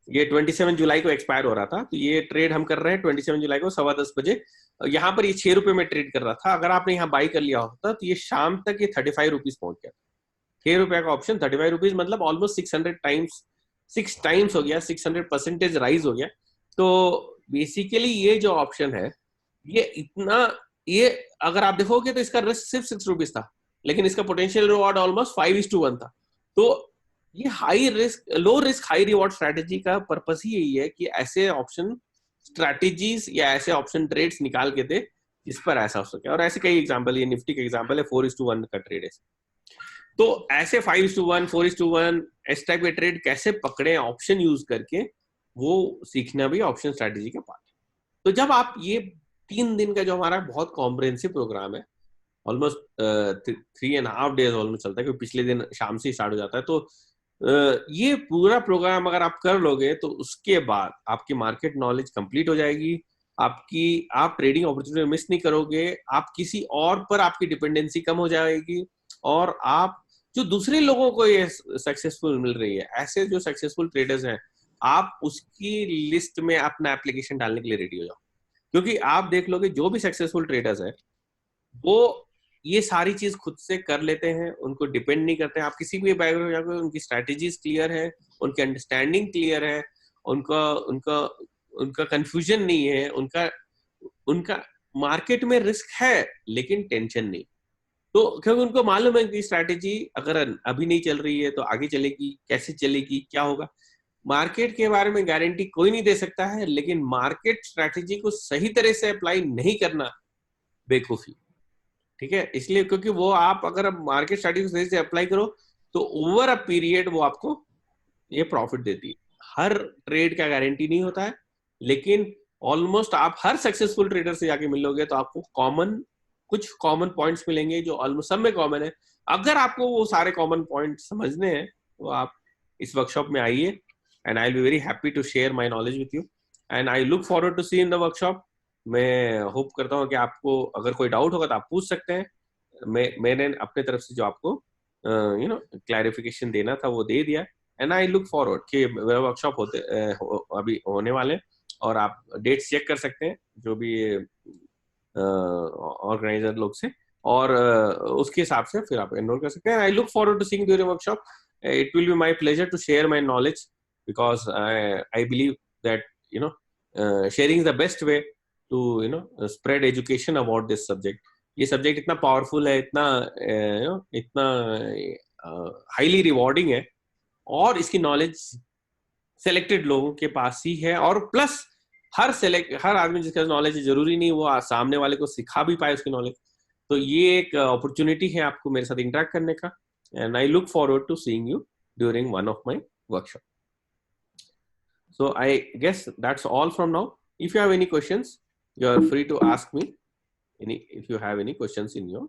ये 27 जुलाई को एक्सपायर हो रहा था, तो ये ट्रेड हम कर रहे हैं 27 जुलाई को 10:15 बजे। यहाँ पर ये 6 रुपए में ट्रेड कर रहा था, अगर आपने यहाँ बाई कर लिया होता तो ये शाम तक ये 35 रुपीज पहुंच गया। 6 रुपए का ऑप्शन 35 रुपीज, मतलब ऑलमोस्ट 6 टाइम्स हो गया, 600% राइज हो गया। तो बेसिकली ये जो ऑप्शन है ये इतना, ये अगर आप देखोगे तो इसका रिस्क सिर्फ 6 रुपीज था, लेकिन इसका पोटेंशियल रिवॉर्ड ऑलमोस्ट 5:1 था। तो ये हाई रिस्क लो रिस्क हाई रिवॉर्ड स्ट्रैटेजी का पर्पस ही यही है कि ऐसे ऑप्शन स्ट्रैटेजीज या ऐसे ऑप्शन ट्रेड्स निकाल के दे जिस पर ऐसा हो सके। और ऐसे कई एग्जांपल, ये निफ्टी का एग्जांपल है, 4:1 का ट्रेड है। तो ऐसे 5:1 4:1 इस टाइप के ट्रेड कैसे पकड़े ऑप्शन यूज करके, वो सीखना भी ऑप्शन स्ट्रैटेजी का पार्ट है। तो जब आप ये 3 दिन का जो हमारा बहुत कॉम्प्रिहेंसिव प्रोग्राम है, ऑलमोस्ट 3.5 days ऑलमोस्ट चलता है, क्योंकि पिछले दिन शाम से स्टार्ट हो जाता है, तो ये पूरा प्रोग्राम अगर आप कर लोगे तो उसके बाद आपकी मार्केट नॉलेज कंप्लीट हो जाएगी, आप ट्रेडिंग अपॉर्चुनिटी मिस नहीं करोगे, आप किसी और पर आपकी डिपेंडेंसी कम हो जाएगी, और आप जो दूसरे लोगों को ये सक्सेसफुल मिल रही है, ऐसे जो सक्सेसफुल ट्रेडर्स हैं, आप उसकी लिस्ट में अपना एप्लीकेशन डालने के लिए रेडी हो जाओ। क्योंकि आप देख लोगे जो भी सक्सेसफुल ट्रेडर्स हैं वो ये सारी चीज खुद से कर लेते हैं, उनको डिपेंड नहीं करते हैं। आप किसी भी बैकग्राउंड जाकर उनकी स्ट्रैटेजीज क्लियर है, उनकी अंडरस्टैंडिंग क्लियर है, उनका उनका उनका कंफ्यूजन नहीं है, उनका उनका मार्केट में रिस्क है लेकिन टेंशन नहीं। तो क्योंकि उनको मालूम है कि स्ट्रैटेजी अगर अभी नहीं चल रही है तो आगे चलेगी, कैसे चलेगी, क्या होगा। मार्केट के बारे में गारंटी कोई नहीं दे सकता है, लेकिन मार्केट स्ट्रैटेजी को सही तरह से अप्लाई नहीं करना बेवकूफी, ठीक है। इसलिए क्योंकि वो आप अगर मार्केट स्ट्रैटेजी को सही से अप्लाई करो तो ओवर अ पीरियड वो आपको ये प्रॉफिट देती है। हर ट्रेड का गारंटी नहीं होता है, लेकिन ऑलमोस्ट आप हर सक्सेसफुल ट्रेडर से जाके मिलोगे तो आपको कुछ कॉमन पॉइंट्स मिलेंगे जो ऑलमोस्ट सब में कॉमन है। अगर आपको वो सारे कॉमन पॉइंट समझने हैं तो आप इस वर्कशॉप में आइए, and I will be very happy to share my knowledge with you, and I look forward to see in the workshop. मैं होप करता हूँ कि आपको अगर कोई डाउट होगा तो आप पूछ सकते हैं। मैंने अपने तरफ से जो आपको क्लैरिफिकेशन देना था वो दे दिया, एंड आई लुक फॉरवर्ड कि वर्कशॉप अभी होने वाले, और आप डेट्स चेक कर सकते हैं जो भी ऑर्गेनाइजर लोग से, और उसके हिसाब से फिर आप एनरोल कर सकते हैं। I look forward to seeing during workshop. It will be my pleasure to share my knowledge, because I believe that sharing is the best way to spread education about this subject. ये सब्जेक्ट इतना पावरफुल है, इतना इतना हाईली रिवॉर्डिंग है, और इसकी नॉलेज सेलेक्टेड लोगों के पास ही है, और प्लस हर आदमी जिसका नॉलेज है जरूरी नहीं वो सामने वाले को सिखा भी पाए उसकी नॉलेज। तो ये एक अपॉर्चुनिटी है आपको मेरे साथ इंटरेक्ट करने का, and I look forward to seeing you during one of my workshop. So I guess that's all from now. If you have any questions, you are free to ask me. If you have any questions in your